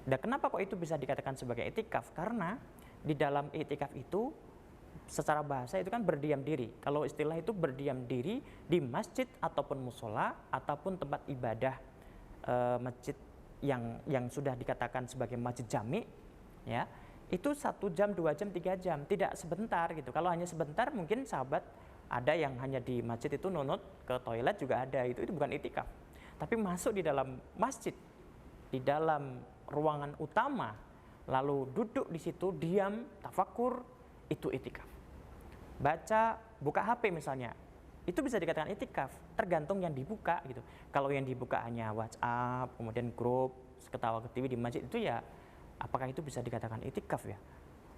Dan kenapa kok itu bisa dikatakan sebagai i'tikaf? Karena di dalam i'tikaf itu secara bahasa itu kan berdiam diri. Kalau istilah itu berdiam diri di masjid ataupun musola ataupun tempat ibadah masjid yang sudah dikatakan sebagai masjid jami, ya. Itu 1 jam, 2 jam, 3 jam, tidak sebentar gitu. Kalau hanya sebentar mungkin sahabat ada yang hanya di masjid itu nunut ke toilet juga ada, itu bukan i'tikaf. Tapi masuk di dalam masjid, di dalam ruangan utama, lalu duduk di situ diam, tafakur, itu i'tikaf. Baca, buka HP misalnya, itu bisa dikatakan i'tikaf, tergantung yang dibuka gitu. Kalau yang dibuka hanya WhatsApp, kemudian grup, ketawa-ketiwi di masjid, itu ya apakah itu bisa dikatakan i'tikaf ya?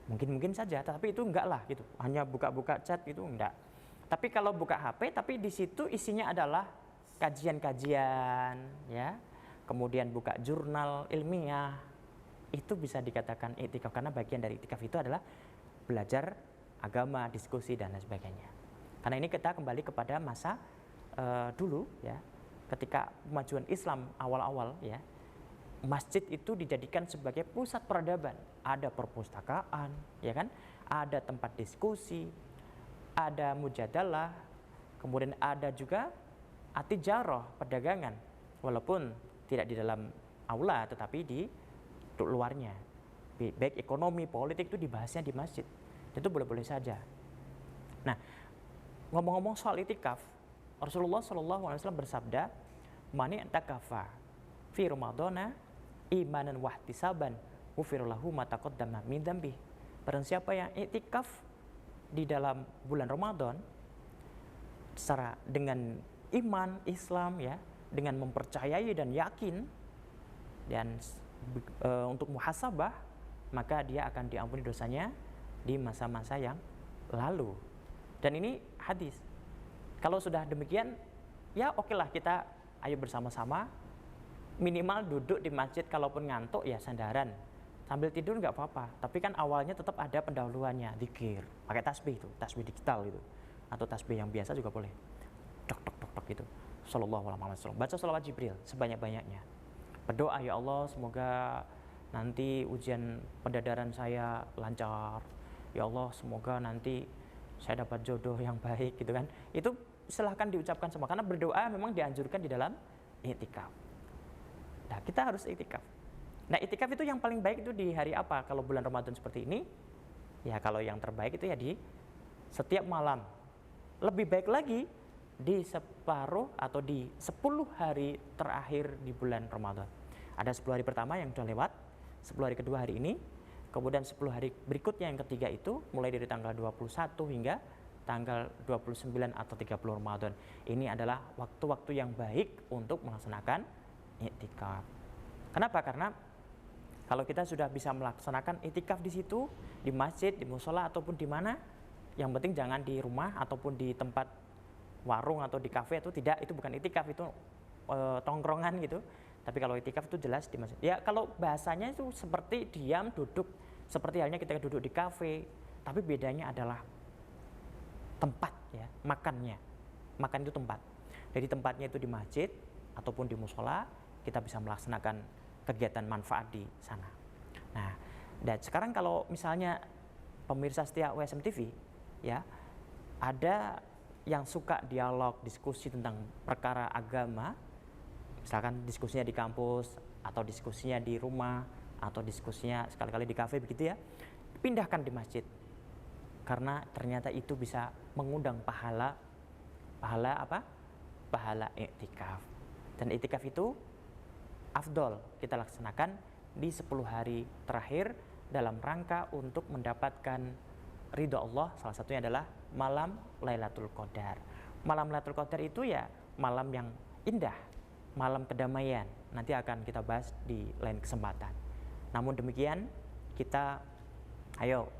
Mungkin saja, tapi itu enggak lah gitu. Hanya buka-buka chat itu enggak. Tapi kalau buka HP, tapi di situ isinya adalah kajian-kajian, ya. Kemudian buka jurnal ilmiah, itu bisa dikatakan i'tikaf karena bagian dari i'tikaf itu adalah belajar agama, diskusi dan lain sebagainya. Karena ini kita kembali kepada masa dulu, ya, ketika kemajuan Islam awal-awal, ya. Masjid itu dijadikan sebagai pusat peradaban. Ada perpustakaan, ya kan? Ada tempat diskusi, ada mujadalah, kemudian ada juga atijarah, perdagangan, walaupun tidak di dalam aula tetapi di luarnya. Baik ekonomi, politik itu dibahasnya di masjid. Itu boleh-boleh saja. Nah, ngomong-ngomong soal i'tikaf, Rasulullah SAW bersabda, "Man i'takafa fi Ramadhana imanan wa ihtisaban, ghufira lahu ma taqaddama min dzambi." Barang siapa yang i'tikaf di dalam bulan Ramadan secara dengan iman Islam, ya, dengan mempercayai dan yakin dan untuk muhasabah, maka dia akan diampuni dosanya di masa-masa yang lalu. Dan ini hadis. Kalau sudah demikian, ya oke lah, kita ayo bersama-sama minimal duduk di masjid, kalaupun ngantuk ya sandaran. Sambil tidur nggak apa-apa, tapi kan awalnya tetap ada pendahuluannya, zikir, pakai tasbih itu, tasbih digital itu, atau tasbih yang biasa juga boleh. Tok tok tok tok itu. Sallallahu alaihi wasallam. Baca sholawat Jibril sebanyak-banyaknya. Berdoa, ya Allah semoga nanti ujian pendadaran saya lancar. Ya Allah semoga nanti saya dapat jodoh yang baik gitu kan. Itu silahkan diucapkan semua, karena berdoa memang dianjurkan di dalam i'tikaf. Nah, kita harus i'tikaf. Nah, i'tikaf itu yang paling baik itu di hari apa? Kalau bulan Ramadan seperti ini, ya kalau yang terbaik itu ya di setiap malam. Lebih baik lagi di separuh atau di 10 hari terakhir di bulan Ramadan. Ada 10 hari pertama yang sudah lewat, 10 hari kedua hari ini, kemudian 10 hari berikutnya yang ketiga itu mulai dari tanggal 21 hingga tanggal 29 atau 30 Ramadan. Ini adalah waktu-waktu yang baik untuk melaksanakan i'tikaf. Kenapa? Karena kalau kita sudah bisa melaksanakan i'tikaf di situ, di masjid, di musola ataupun di mana, yang penting jangan di rumah ataupun di tempat warung atau di kafe, itu tidak, itu bukan i'tikaf, itu tongkrongan gitu. Tapi kalau i'tikaf itu jelas di masjid. Ya kalau bahasanya itu seperti diam duduk, seperti halnya kita duduk di kafe, tapi bedanya adalah tempat ya, makannya. Makan itu tempat. Jadi tempatnya itu di masjid ataupun di musola, kita bisa melaksanakan kegiatan manfaat di sana. Nah, dan sekarang kalau misalnya pemirsa setia USM TV ya, ada yang suka dialog, diskusi tentang perkara agama, misalkan diskusinya di kampus atau diskusinya di rumah atau diskusinya sekali-kali di kafe begitu ya, pindahkan di masjid. Karena ternyata itu bisa mengundang pahala apa? Pahala i'tikaf. Dan i'tikaf itu afdol kita laksanakan di 10 hari terakhir dalam rangka untuk mendapatkan ridho Allah. Salah satunya adalah malam Lailatul Qadar. Malam Lailatul Qadar itu ya malam yang indah, malam kedamaian. Nanti akan kita bahas di lain kesempatan. Namun demikian, kita ayo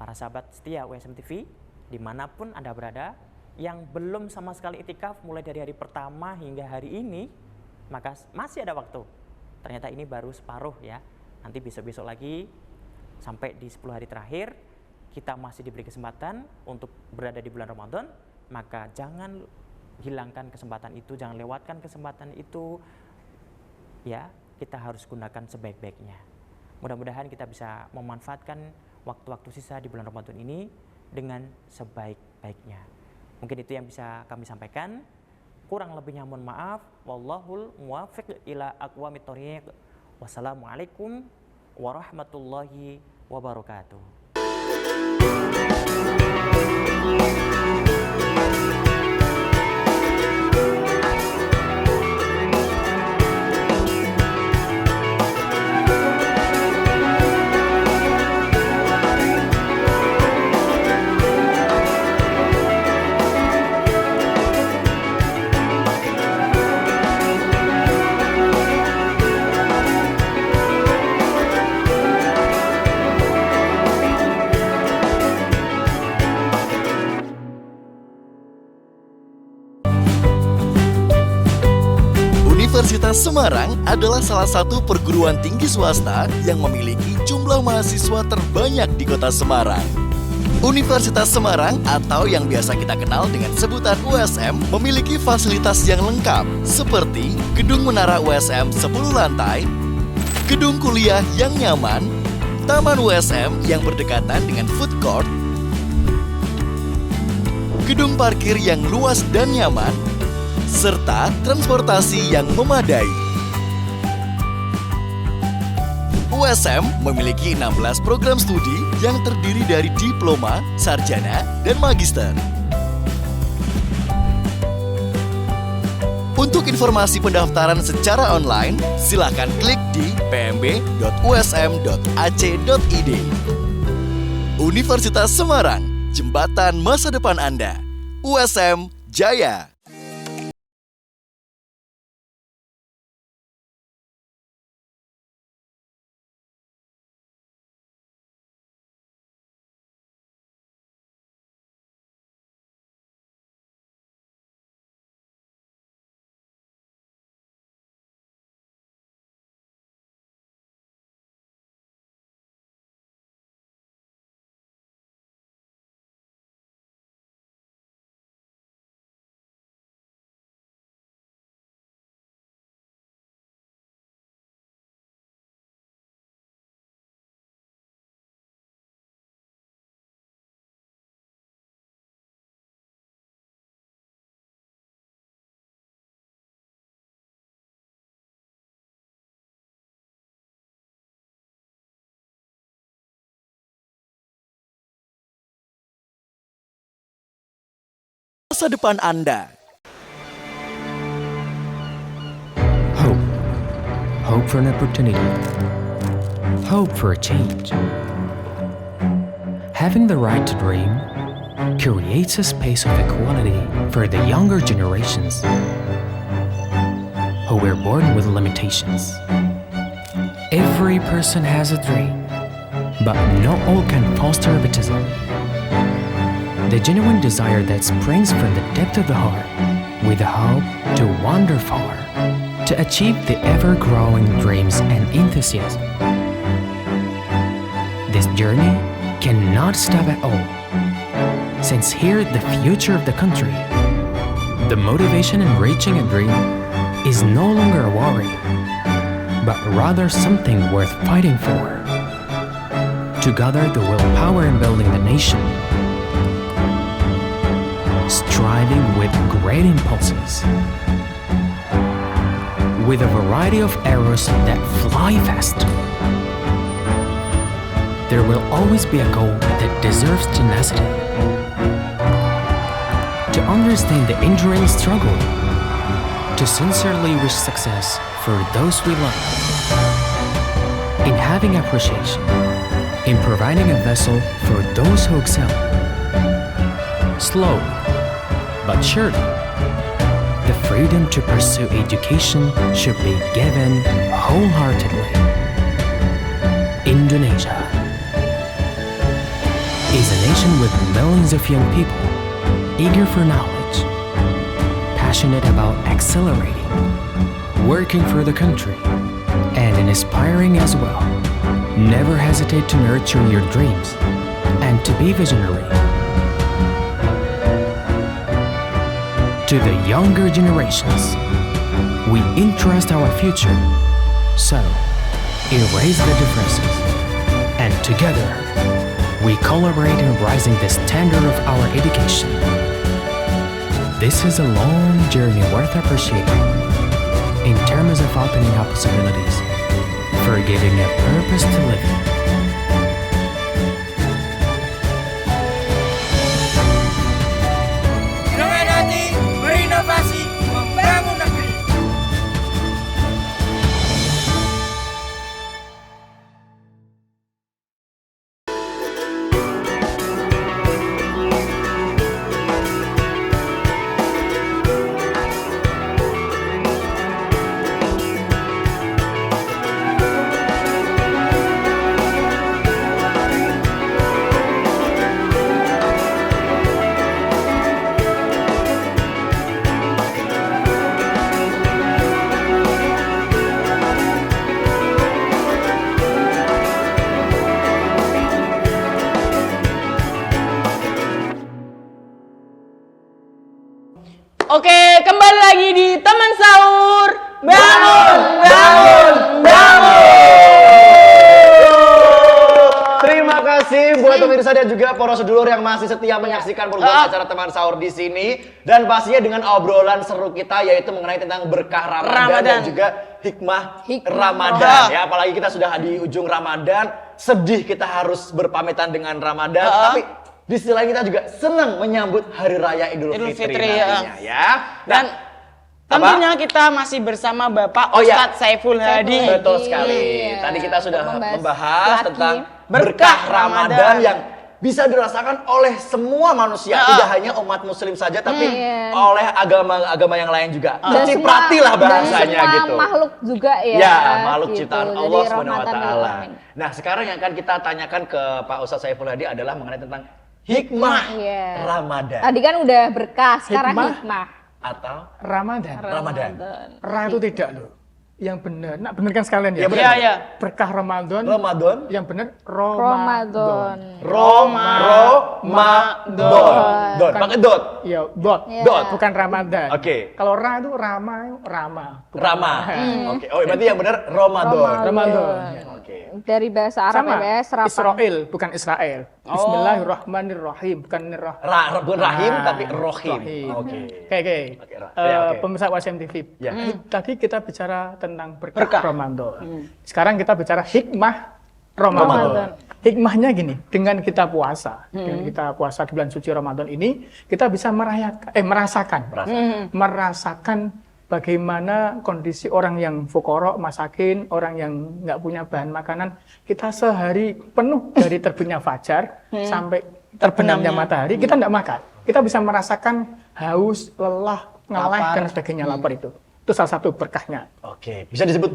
para sahabat setia USM TV dimanapun Anda berada, yang belum sama sekali i'tikaf mulai dari hari pertama hingga hari ini, maka masih ada waktu. Ternyata ini baru separuh ya. Nanti besok-besok lagi sampai di 10 hari terakhir kita masih diberi kesempatan untuk berada di bulan Ramadan, maka jangan hilangkan kesempatan itu, jangan lewatkan kesempatan itu. Ya, kita harus gunakan sebaik-baiknya. Mudah-mudahan kita bisa memanfaatkan waktu-waktu sisa di bulan Ramadan ini dengan sebaik-baiknya. Mungkin itu yang bisa kami sampaikan. Kurang lebihnya mohon maaf. Wallahul muwaffiq ila aqwamit thoriq. Wassalamualaikum warahmatullahi wabarakatuh. Universitas Semarang adalah salah satu perguruan tinggi swasta yang memiliki jumlah mahasiswa terbanyak di kota Semarang. Universitas Semarang atau yang biasa kita kenal dengan sebutan USM memiliki fasilitas yang lengkap seperti gedung menara USM 10 lantai, gedung kuliah yang nyaman, taman USM yang berdekatan dengan food court, gedung parkir yang luas dan nyaman, serta transportasi yang memadai. USM memiliki 16 program studi yang terdiri dari diploma, sarjana, dan magister. Untuk informasi pendaftaran secara online, silakan klik di pmb.usm.ac.id. Universitas Semarang, jembatan masa depan Anda. USM Jaya. masa depan Anda. Hope. Hope for an opportunity. Hope for a change. Having the right to dream creates a space of equality for the younger generations who were born with limitations. Every person has a dream, but not all can foster egotism. The genuine desire that springs from the depth of the heart, with the hope to wander far, to achieve the ever-growing dreams and enthusiasm. This journey cannot stop at all, since here the future of the country, the motivation in reaching a dream is no longer a worry, but rather something worth fighting for. To gather the willpower in building the nation, striving with great impulses, with a variety of arrows that fly fast. There will always be a goal that deserves tenacity. To understand the enduring struggle, to sincerely wish success for those we love. In having appreciation, in providing a vessel for those who excel. Slow, but surely, the freedom to pursue education should be given wholeheartedly. Indonesia is a nation with millions of young people eager for knowledge, passionate about accelerating, working for the country, and inspiring as well. Never hesitate to nurture your dreams and to be visionary. To the younger generations, we entrust our future. So, erase the differences, and together, we collaborate in raising the standard of our education. This is a long journey worth appreciating in terms of opening up possibilities, for giving a purpose to live in. Dengan hati berinovasi membangun negeri. Oke, kembali lagi di teman sahur. Bangun, bangun, bangun. Terima kasih buat pemirsa dan juga para sedulur yang masih setia menyaksikan program acara teman sahur di sini, dan pastinya dengan obrolan seru kita yaitu mengenai tentang berkah Ramadan dan juga hikmah Ramadan. Ya, apalagi kita sudah di ujung Ramadan, sedih kita harus berpamitan dengan Ramadan, tapi di sisi lain kita juga senang menyambut Hari Raya Idul Fitri nantinya ya. Dan tentunya kita masih bersama Bapak Ustadz Saiful Hadi. Betul sekali. Tadi kita sudah membahas lagi tentang berkah Ramadan yang bisa dirasakan oleh semua manusia, tidak hanya umat muslim saja tapi oleh agama-agama yang lain juga. Ciprati lah bahasanya semua gitu. makhluk juga ya. Ya, makhluk gitu. ciptaan Jadi Allah Subhanahu wa rahmatan lil taala. alamin. Nah, sekarang yang akan kita tanyakan ke Pak Ustadz Saiful Hadi adalah mengenai tentang hikmah Ramadan. Tadi kan udah berkah, sekarang hikmah. Atau Ramadan. Ra itu tidak loh. Yang benar, nak bener kan sekalian ya? benar. Iya. Berkah Ramadan. Ramadan. Yang benar Ramadan. Ramadan. Pakai dot. Iya, dot. Iya. Dot, bukan Ramadan. Oke. Kalau ra itu Rama. Bukan Rama. Oke. Oh, berarti yang benar Ramadan. Ramadan. Oke. Dari bahasa Arab Sama, ya, serapan. Israel, bukan Israel. Bismillahirrahmanirrahim, bukan Bukan rahim tapi rohim. Rahim. Oke. Oke. Oke. Pemirsa WSM TV. Ya. Tadi kita bicara tentang berkah Ramadan. Sekarang kita bicara hikmah Ramadan. hikmahnya gini, dengan kita puasa di bulan suci Ramadan ini, kita bisa merasakan bagaimana kondisi orang yang fuqara, masakin, orang yang nggak punya bahan makanan. Kita sehari penuh dari terbitnya fajar sampai terbenamnya matahari, kita nggak makan. Kita bisa merasakan haus, lelah, ngaleh, dan sebagainya, lapar itu. Itu salah satu berkahnya. Oke, bisa disebut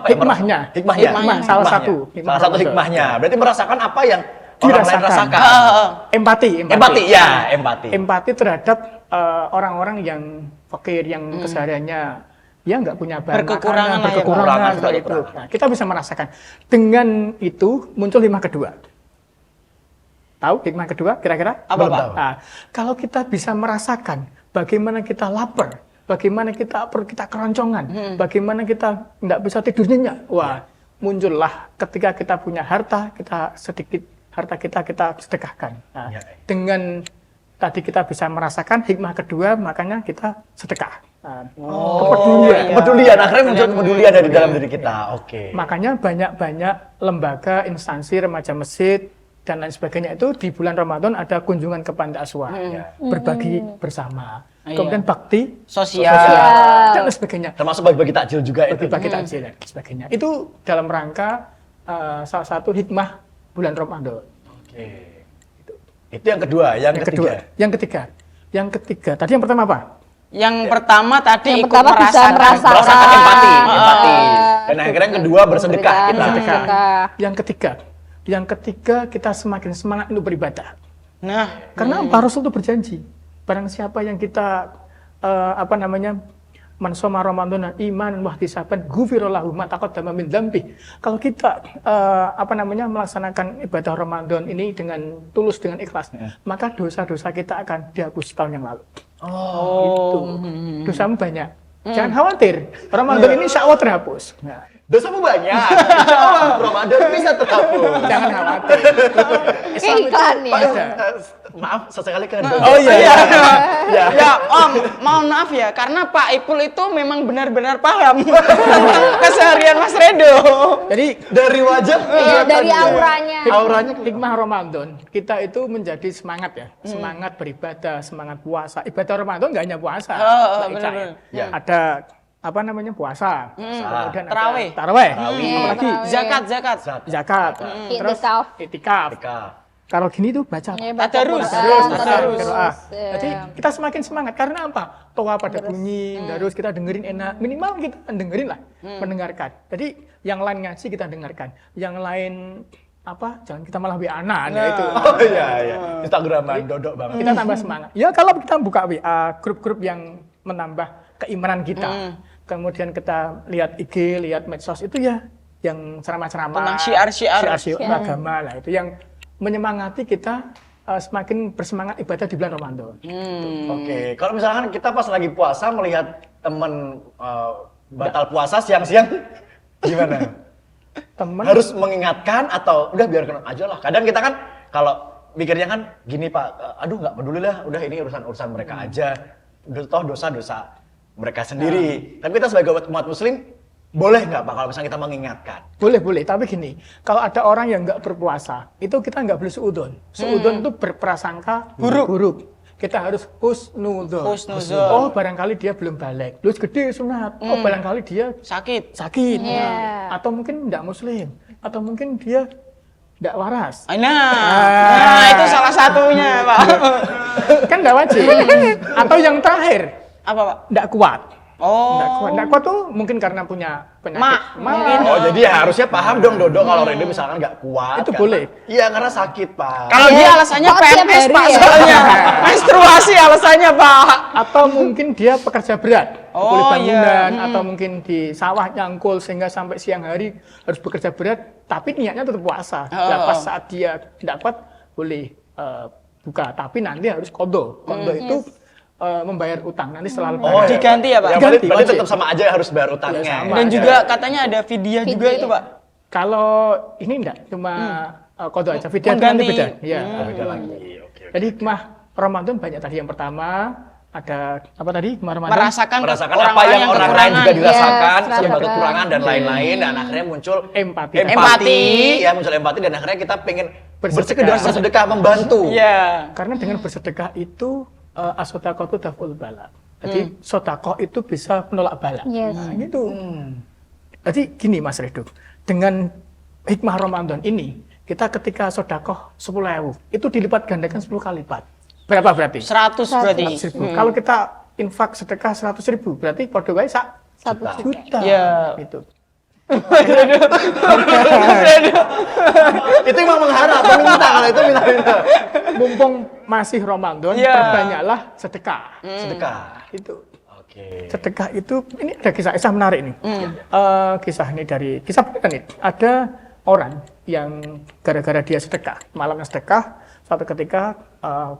hikmahnya. Hikmah, salah satu hikmahnya. Berarti merasakan apa yang orang lain rasakan. Empati. Empati terhadap orang-orang yang fakir, yang kesehariannya ya nggak punya bahan Berkekurangan makanan, berkekurangan seperti itu. Nah, kita bisa merasakan. Dengan itu muncul hikmah kedua. Tahu hikmah kedua kira-kira? Apa, Belum Pak? tahu. Nah, kalau kita bisa merasakan bagaimana kita lapar, bagaimana kita perut kita keroncongan, bagaimana kita nggak bisa tidur nyenyak, wah, muncullah ketika kita punya harta, kita sedikit harta kita sedekahkan. Nah, dengan tadi kita bisa merasakan hikmah kedua, makanya kita sedekah. Nah, Kepedulian, akhirnya muncul kepedulian dari dalam diri kita. Oke. Makanya banyak-banyak lembaga, instansi, remaja masjid, dan lain sebagainya itu di bulan Ramadan ada kunjungan ke panti asuhan, berbagi bersama, kemudian bakti Sosial. dan lain sebagainya, Termasuk bagi-bagi takjil juga itu. berbagi takjil dan sebagainya. Itu dalam rangka salah satu hikmah bulan Ramadan. Oke. Itu yang kedua, yang ketiga. Yang ketiga. Tadi yang pertama apa? Yang pertama tadi Yang ikut pertama bisa merasakan. Merasakan empati. Dan akhirnya yang kedua bersedekah kita. Sedekah. Yang ketiga kita semakin semangat untuk beribadah. Nah, Karena apa? Rasul itu berjanji, barang siapa yang kita man shoma Ramadan iman wa ihtisaban ghufira lahu ma taqaddama min dzambi. Kalau kita melaksanakan ibadah Ramadan ini dengan tulus, dengan ikhlas, maka dosa-dosa kita akan dihapus tahun yang lalu. Gitu. Dosamu banyak. Jangan khawatir, Ramadan ini insya Allah terhapus. Nah, Dosamu banyak. Insya Allah Ramadan bisa terhapus. jangan khawatir. Kayak iklan ya. Maaf, sesekali kan. Oh iya. ya Om, mohon maaf ya, karena Pak Ipul itu memang benar-benar paham tentang keseharian Mas Redo. Jadi Dari wajah. Iya, dari auranya. auranya hikmah Ramadan, kita itu menjadi semangat ya, semangat beribadah, semangat puasa. Ibadah Ramadan nggak hanya puasa, Mbak Ica, benar-benar. Ya. Ada puasa, kemudian Tarawih. ada tarawih, Apalagi Zakat. zakat, terus itikaf. Kalau gini tuh baca Tadarus. Tadarus. Iya. Jadi kita semakin semangat karena apa? Toa pada bunyi, terus kita dengerin enak, minimal kita dengerin lah, mendengarkan. Jadi yang lain ngaji kita dengarkan, yang lain jangan kita malah WA-an ya itu. Oh iya. Instagraman dodok banget. Kita tambah semangat. Ya kalau kita buka WA, grup-grup yang menambah keimanan kita. Kemudian kita lihat IG, lihat medsos itu ya yang ceramah-ceramah Tentang syiar-syiar. agama lah, itu yang menyemangati kita semakin bersemangat ibadah di bulan Ramadan. Oke, kalau misalkan kita pas lagi puasa melihat temen batal puasa siang-siang, gimana? Temen Harus mengingatkan atau udah biarkan aja lah. Kadang kita kan kalau mikirnya kan gini Pak, aduh nggak peduli lah, udah ini urusan mereka aja. Udah toh dosa-dosa mereka sendiri. Tapi kita sebagai umat muslim, boleh nggak Pak kalau misalnya kita mengingatkan? boleh, tapi gini, kalau ada orang yang nggak berpuasa, itu kita nggak boleh suudon. Suudon itu berprasangka buruk. Kita harus husnuzon. Oh, barangkali dia belum balik. Terus gede sunat. Oh, barangkali dia Sakit. Nah, atau mungkin nggak muslim, atau mungkin dia nggak waras. Nah, itu salah satunya, Pak. Kan nggak wajib. Atau yang terakhir, Apa, Pak? nggak kuat. Oh. Nggak kuat tuh mungkin karena punya penyakit. Mungkin. Oh, jadi ya harusnya paham dong Dodo kalau Redo misalkan nggak kuat. Itu karena- boleh. Iya, karena sakit Pak. Kalau dia alasannya Kok tiap PMS, hari Pak, ya? soalnya. Menstruasi alasannya, Pak. Atau mungkin dia pekerja berat, Oh, kulit bangunan, iya. atau mungkin di sawah nyangkul sehingga sampai siang hari harus bekerja berat, tapi niatnya tetap puasa. Nah, pas saat dia tidak kuat, boleh buka, tapi nanti harus kodo. Kodo itu membayar utang nanti setelah Oh, lebaran. Diganti ya, Pak? Ya, berarti Diganti, wajib. tetap sama aja harus bayar utangnya. Ya, sama. Dan Ada. juga katanya ada vidya juga itu, Pak. Kalau ini enggak, cuma kodo aja. Video itu nanti Mengganti. beda. Iya. Beda lagi. Oke. Jadi hikmah Ramadan banyak tadi. Yang pertama, ada apa tadi Ramadan? Merasakan apa yang orang lain juga dirasakan, Yes, serba merasakan. kekurangan dan lain-lain, dan akhirnya muncul Empati. ya muncul empati, dan akhirnya kita pengen Bersedekah. bersedekah membantu. Iya. Karena dengan bersedekah itu as-shadaqatu daf'ul bala. Jadi sedekah itu bisa menolak bala. Yes. Nah, gitu. Jadi gini Mas Redo, dengan hikmah Ramadan ini, kita ketika sedekah 10.000, itu dilipat gandakan 10 kali lipat. Berapa berarti? 100 berarti. 100.000. Kalau kita infak sedekah 100.000, berarti pada wae 1 juta. Iya. Gitu. Itu emang mengharap, meminta, kalau itu minta-minta. Mumpung masih Ramadan, Iya. perbanyaklah sedekah. Sedekah. Itu. Oke. Sedekah itu, ini ada kisah menarik nih. Kisah ini dari kisah nih. Ada orang yang gara-gara dia sedekah, malamnya sedekah, suatu ketika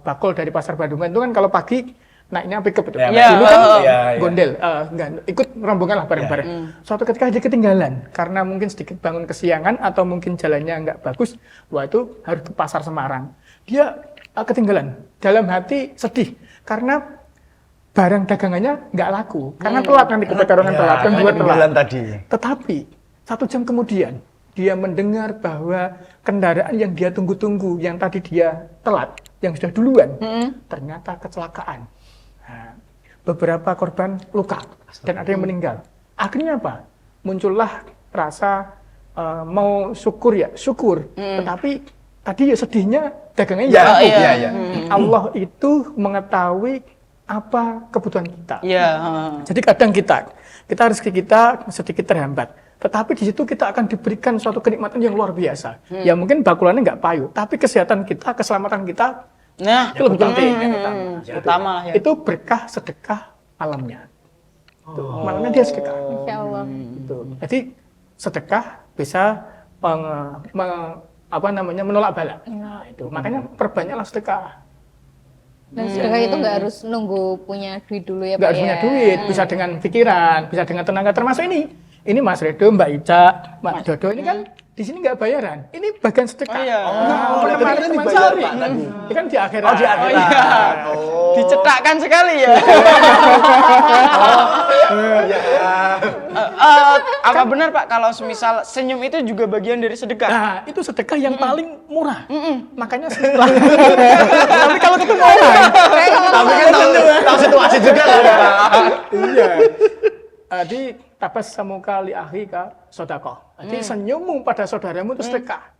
bakul dari pasar Bandungan itu kan kalau pagi naiknya pickup itu. Ya, Dulu kan iya. gondel, enggak, ikut rombongan lah bareng-bareng. Suatu ketika dia ketinggalan karena mungkin sedikit bangun kesiangan atau mungkin jalannya nggak bagus, wah itu harus ke pasar Semarang. Dia ketinggalan, dalam hati sedih karena barang dagangannya nggak laku, karena telat nanti kebetulan telat, kan buat ketinggalan telat. tadi. Tetapi 1 jam kemudian dia mendengar bahwa kendaraan yang dia tunggu-tunggu, yang tadi dia telat, yang sudah duluan, ternyata kecelakaan. Nah, beberapa korban luka dan ada yang meninggal. Akhirnya apa? Muncullah rasa mau syukur, tetapi tadi ya sedihnya dagangannya Ya, laku. iya. Allah itu mengetahui apa kebutuhan kita. Iya. Jadi kadang kita rezeki kita sedikit terhambat. Tetapi di situ kita akan diberikan suatu kenikmatan yang luar biasa. Ya mungkin bakulannya nggak payu, tapi kesehatan kita, keselamatan kita Nah, itu lebih penting. Yang utama lah ya. Itu berkah sedekah malamnya. Malamnya dia sedekah. Insya Allah. Gitu. Jadi sedekah bisa menolak bala. Nah, itu. Makanya perbanyaklah sedekah. Dan sedekah itu nggak harus nunggu punya duit dulu ya Nggak Pak harus punya ya. duit, bisa dengan pikiran, bisa dengan tenaga, termasuk ini Mas Redo, Mbak Ica, Mbak Dodo, ini kan di sini nggak bayaran, ini bagian sedekah. Oh, iya. Oleh berarti teman dibayar, Sari. Pak, tadi. Ini kan di akhirat. Oh, di akhirat. Iya. Dicetakkan sekali ya. Apa benar Pak kalau semisal senyum itu juga bagian dari sedekah? Nah, itu sedekah yang paling murah. Makanya setelah. Tapi kalau ketemu orang, Tapi kan tahu situasi juga kan. iya. Jadi tabas samuka li akhika sedekah. Jadi senyummu pada saudaramu itu sedekah.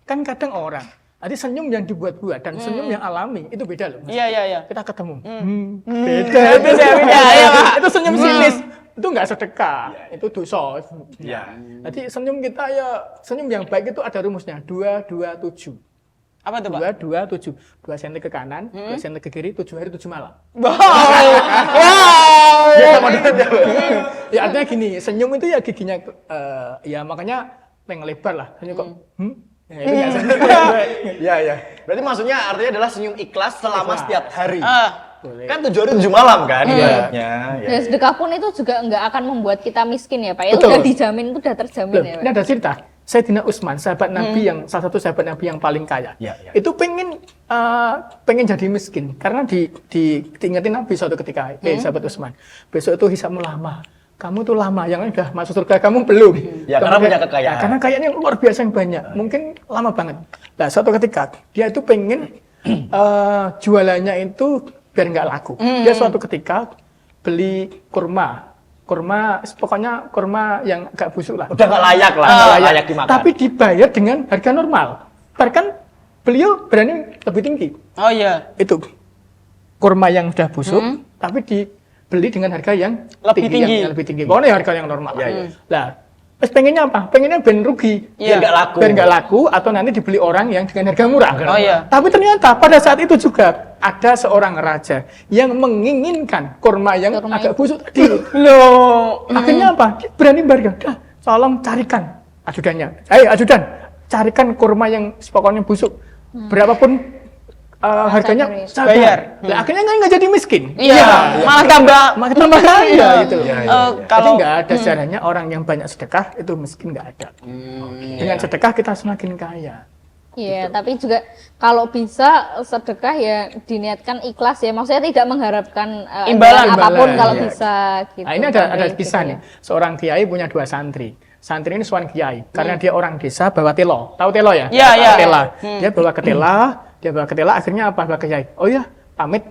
Kan kadang orang, jadi senyum yang dibuat-buat dan senyum yang alami itu beda loh. Mas. Iya. Kita ketemu, beda. ya, Pak. Itu senyum sinis, itu nggak sedekah, itu dosa. Iya. Jadi senyum kita ya, senyum yang baik itu ada rumusnya 227. Apa tuh Pak? 227, 2 cm ke kanan, 2 cm ke kiri, 7 hari 7 malam. Ya artinya gini, senyum itu ya giginya, ya makanya pengen lebar lah. Senyum kok, ya, itu nggak senyum. Iya. Berarti maksudnya artinya adalah senyum ikhlas selama setiap hari. Boleh. Kan 7 hari 7 malam kan ibaratnya. Ya. Dan sedekah pun itu juga nggak akan membuat kita miskin ya Pak. Itu Betul. udah dijamin, itu udah terjamin Loh, ya Pak. ini ada cerita. Sayyidina Utsman, sahabat Nabi yang salah satu sahabat Nabi yang paling kaya. Ya. Itu pengen jadi miskin karena diingetin Nabi suatu ketika, sahabat Utsman, besok itu hisabmu lama. Kamu tuh lama, yang udah masuk surga kamu belum. Ya, karena punya kekayaan. Karena kayaknya luar biasa yang banyak, mungkin lama banget. Nah, suatu ketika dia itu pengen jualannya itu biar nggak laku. Dia suatu ketika beli kurma, pokoknya kurma yang agak busuk lah. Udah nggak layak lah, nggak layak dimakan. Tapi dibayar dengan harga normal. Bahkan beliau berani lebih tinggi. Oh iya. Itu kurma yang sudah busuk, tapi dibeli dengan harga yang Lebih tinggi. yang lebih tinggi. Pokoknya harga yang normal. Iya. Lah, terus pengennya apa? Pengennya ben rugi. Iya. Biar nggak laku. Biar nggak laku atau nanti dibeli orang yang dengan harga murah. Oh, iya. Tapi ternyata pada saat itu juga ada seorang raja yang menginginkan kurma yang Kurma agak itu. busuk tadi. Loh, akhirnya apa? Dia berani bayar. Dah, tolong carikan ajudannya. Ayo ajudan, carikan kurma yang pokoknya busuk. Berapapun harganya Saya saya bayar. bayar. Lah, akhirnya nggak jadi miskin. Iya. Malah tambah. Makin tambah kaya gitu. Jadi Kalau nggak ada sejarahnya orang yang banyak sedekah itu miskin, nggak ada. Dengan sedekah kita semakin kaya. Iya, tapi juga kalau bisa sedekah ya diniatkan ikhlas ya. Maksudnya tidak mengharapkan Imbalan. apapun kalau Iya. bisa gitu. Nah, ini ada Sampai kisah gitu nih. ya. Seorang kiai punya 2 santri. Santri ini seorang kiai karena dia orang desa bawa telo. Tahu telo ya? Iya, iya. Tela. Dia bawa ke tela, akhirnya apa? Bawa ke kiai. Oh ya, pamit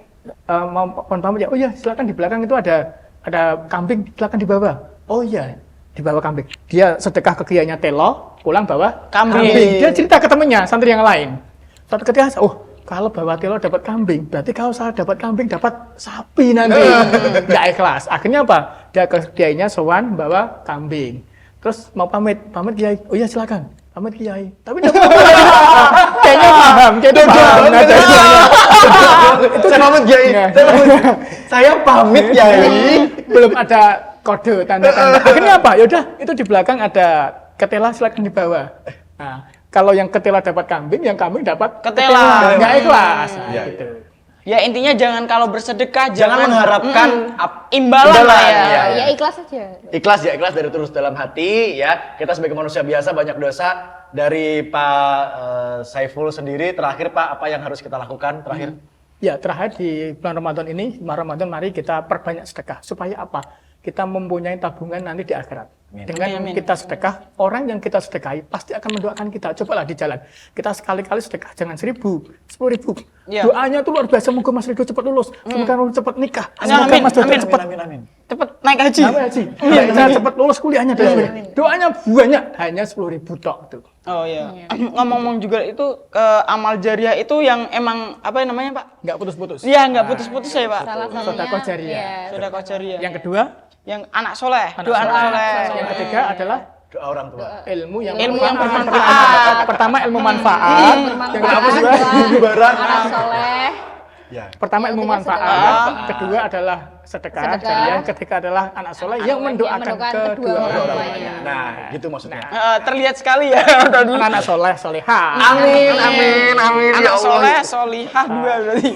mau pamit ya. Oh ya, silakan di belakang itu ada kambing, silakan dibawa. Oh iya, dibawa kambing. Dia sedekah ke kiainya telo, pulang bawa Kambing. Dia cerita ke temennya, santri yang lain. Suatu ketika, oh kalau bawa telo dapat kambing, berarti kalau saya dapat kambing dapat sapi nanti. Nggak ikhlas. Akhirnya apa? Dia ke kiainya sowan bawa kambing. Terus mau pamit kiai. Oh iya silakan, pamit kiai. Tapi nggak kayaknya paham, kayaknya paham. Saya pamit Kiai. Iya. Saya pamit Kiai. Belum ada kode tanda-tanda. Akhirnya apa? Yaudah, itu di belakang ada ketela, silakan dibawa. Nah, kalau yang ketela dapat kambing, yang kambing dapat Ketela. nggak ikhlas. Nah, Iya, gitu. Ya intinya jangan kalau bersedekah Jangan mengharapkan imbalan lah ya. Iya. Ya ikhlas aja. Ikhlas ya, ikhlas dari tulus dalam hati ya. Kita sebagai manusia biasa banyak dosa. Dari Pak Saiful sendiri, terakhir Pak, apa yang harus kita lakukan terakhir? Ya, terakhir di bulan Ramadan ini, Ramadan mari kita perbanyak sedekah. Supaya apa? Kita mempunyai tabungan nanti di akhirat. Dengan kita sedekah, orang yang kita sedekahi pasti akan mendoakan kita. Cobalah di jalan. Kita sekali-kali sedekah, jangan 1.000, 10.000. Ya. Doanya tuh luar biasa, semoga Mas Ridho cepat lulus, semoga Ridho cepat nikah, Amin, semoga amin, Mas Ridho amin, cepat Cepet naik haji. Saya cepat lulus kuliahnya dan sebagainya. Doanya banyak, hanya 10.000 tok tuh. Oh iya. Ngomong-ngomong juga itu amal jariah itu yang emang apa namanya Pak? Nggak putus-putus. Iya nggak putus-putus ya Pak. Salah satunya. Sedekah jariah. ya, Sedekah jariah. Yang kedua, Yang anak soleh. anak Doa anak soleh. soleh. Yang ketiga adalah Doa orang tua. ilmu yang bermanfaat. Pertama ilmu manfaat. Yang kedua Barang. anak soleh. Ya. pertama ilmu Ketiga manfaat, kedua adalah sedekah, Sedekah. jariah, yang ketiga adalah anak soleh yang mendoakan kedua orang tuanya. Nah, gitu maksudnya. Terlihat sekali ya tadi. Anak soleh solehah. Amin, amin, amin. Ya Anak Allah. soleh, solihah dua berarti.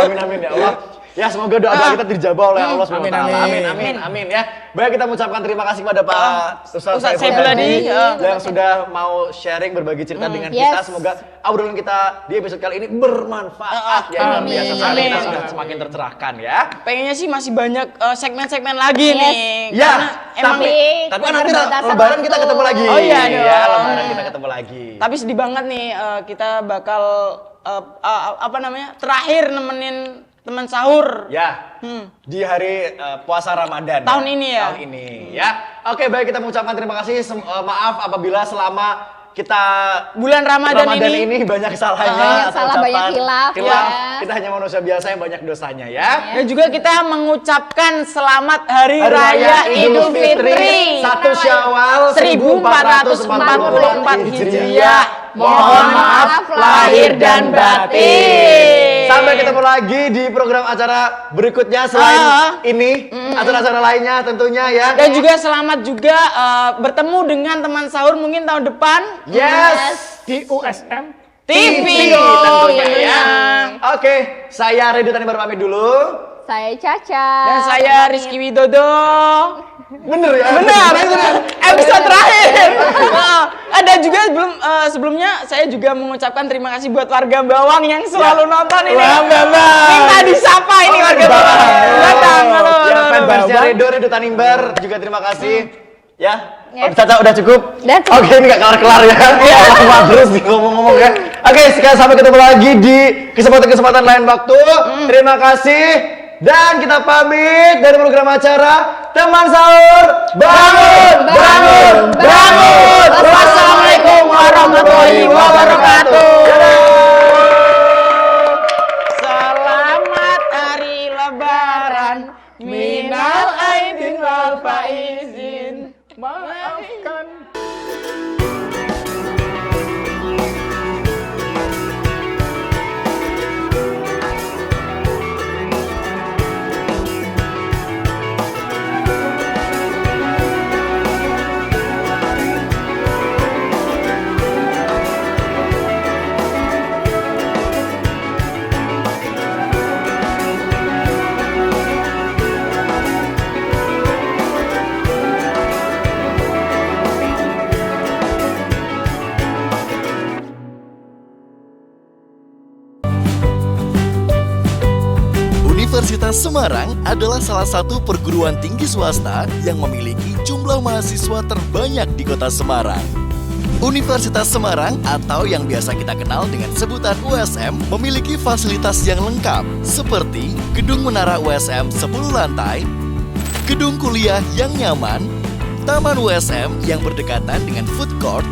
Amin, amin ya Allah. Ya semoga doa-doa kita dijabah oleh Allah SWT. Amin, amin. Amin, amin, amin ya. Baik, kita mengucapkan terima kasih kepada Pak Ustaz Ustaz Saiful Saiful Hadi Hadi, yang sudah mau sharing berbagi cerita dengan kita. Yes. Semoga obrolan kita di episode kali ini bermanfaat ya. Luar biasa sekali. Amin. Kita sudah semakin tercerahkan ya. Pengennya sih masih banyak segmen-segmen lagi Yes. nih. Ya, Karena emang tapi nanti keterbatasan lebaran kita waktu. ketemu lagi. Oh iya dong. Ya, lebaran kita ketemu lagi. tapi sedih banget nih kita bakal apa namanya? Terakhir nemenin teman sahur. Ya, di hari puasa Ramadan. Tahun ini ya? Tahun ini, ya. Oke, baik, kita mengucapkan terima kasih. Maaf apabila selama kita Bulan Ramadan ini banyak kesalahannya. Banyak atau salah, ucapan banyak khilaf, ya. Kita hanya manusia biasa yang banyak dosanya, ya. Dan juga kita mengucapkan selamat Hari, Hari Raya Idul Fitri 1 Syawal 1444 Hijriah. Mohon maaf lahir dan batin. Sampai ketemu lagi di program acara berikutnya selain ini, acara-acara lainnya tentunya ya. Dan juga selamat juga bertemu dengan teman sahur mungkin tahun depan. Yes. Di USM TV tentunya ya. Oke, saya Ridho Tanimbar pamit dulu. Saya Caca. Dan saya Rizky Widodo. Bener ya? Benar. Episode terakhir. Ada juga sebelumnya saya juga mengucapkan terima kasih buat warga Bawang yang selalu nonton ini. Minta disapa ini warga Bawang. Datang. Halo. Ya, fanbase-nya Ridho Tanimbar juga terima kasih. Ya, Caca udah cukup? Udah cukup. Oke, ini gak kelar-kelar ya. Lama terus nih ngomong-ngomong ya. Oke, sekarang sampai ketemu lagi di kesempatan-kesempatan lain waktu. Terima kasih. Dan kita pamit dari program acara Teman Sahur. Bangun, bangun, bangun. Wassalamualaikum warahmatullahi wabarakatuh. Selamat hari Lebaran. Minal aidin wal faizin. maafkan Universitas Semarang adalah salah satu perguruan tinggi swasta yang memiliki jumlah mahasiswa terbanyak di kota Semarang. Universitas Semarang atau yang biasa kita kenal dengan sebutan USM memiliki fasilitas yang lengkap seperti gedung menara USM 10 lantai, gedung kuliah yang nyaman, taman USM yang berdekatan dengan food court,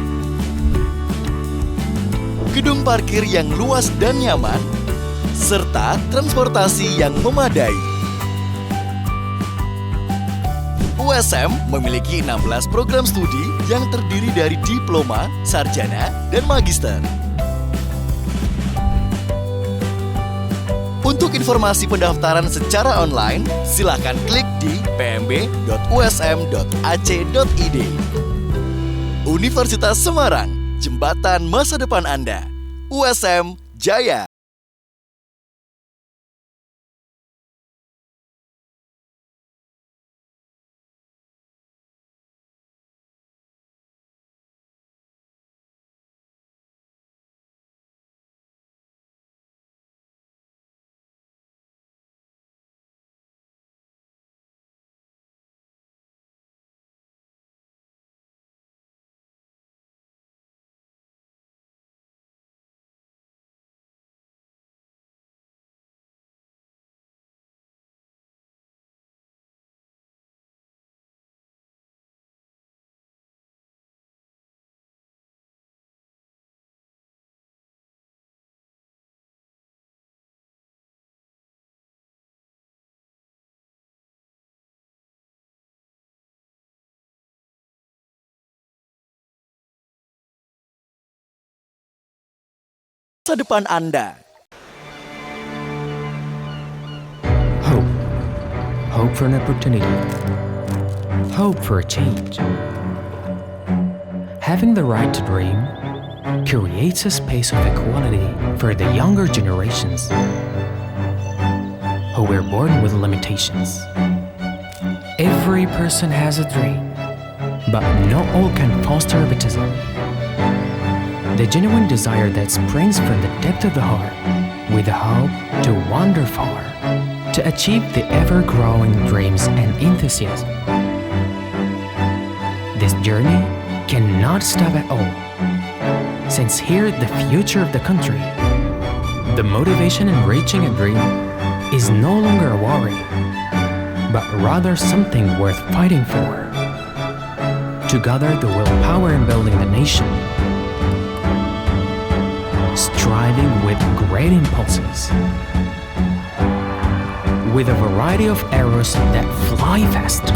gedung parkir yang luas dan nyaman, serta transportasi yang memadai. USM memiliki 16 program studi yang terdiri dari diploma, sarjana, dan magister. Untuk informasi pendaftaran secara online, silakan klik di pmb.usm.ac.id. Universitas Semarang, jembatan masa depan Anda. USM Jaya. Masa depan Anda. Hope. Hope for an opportunity. Hope for a change. Having the right to dream creates a space of equality for the younger generations who were born with limitations. Every person has a dream, but not all can foster egotism. The genuine desire that springs from the depth of the heart, with the hope to wander far, to achieve the ever-growing dreams and enthusiasm. This journey cannot stop at all, since here the future of the country, the motivation in reaching a dream is no longer a worry, but rather something worth fighting for. To gather the willpower in building the nation, striving with great impulses, with a variety of arrows that fly fast.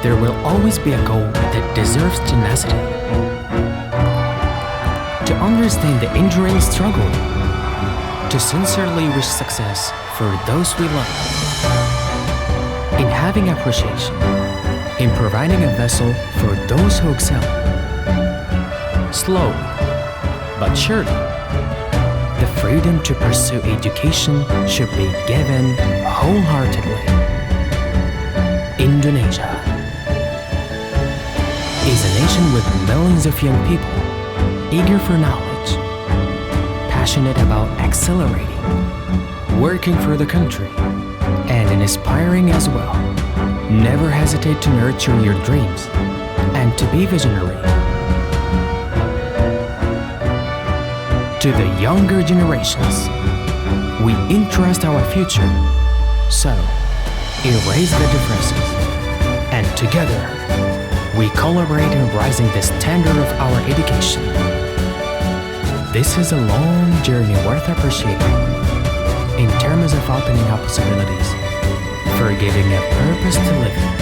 There will always be a goal that deserves tenacity. To understand the enduring struggle, to sincerely wish success for those we love, in having appreciation, in providing a vessel for those who excel. Slowly, but surely, the freedom to pursue education should be given wholeheartedly. Indonesia is a nation with millions of young people eager for knowledge, passionate about accelerating, working for the country, and inspiring as well. Never hesitate to nurture your dreams and to be visionary. To the younger generations, we entrust our future. So, erase the differences, and together, we collaborate in raising the standard of our education. This is a long journey worth appreciating in terms of opening up possibilities, for giving a purpose to live.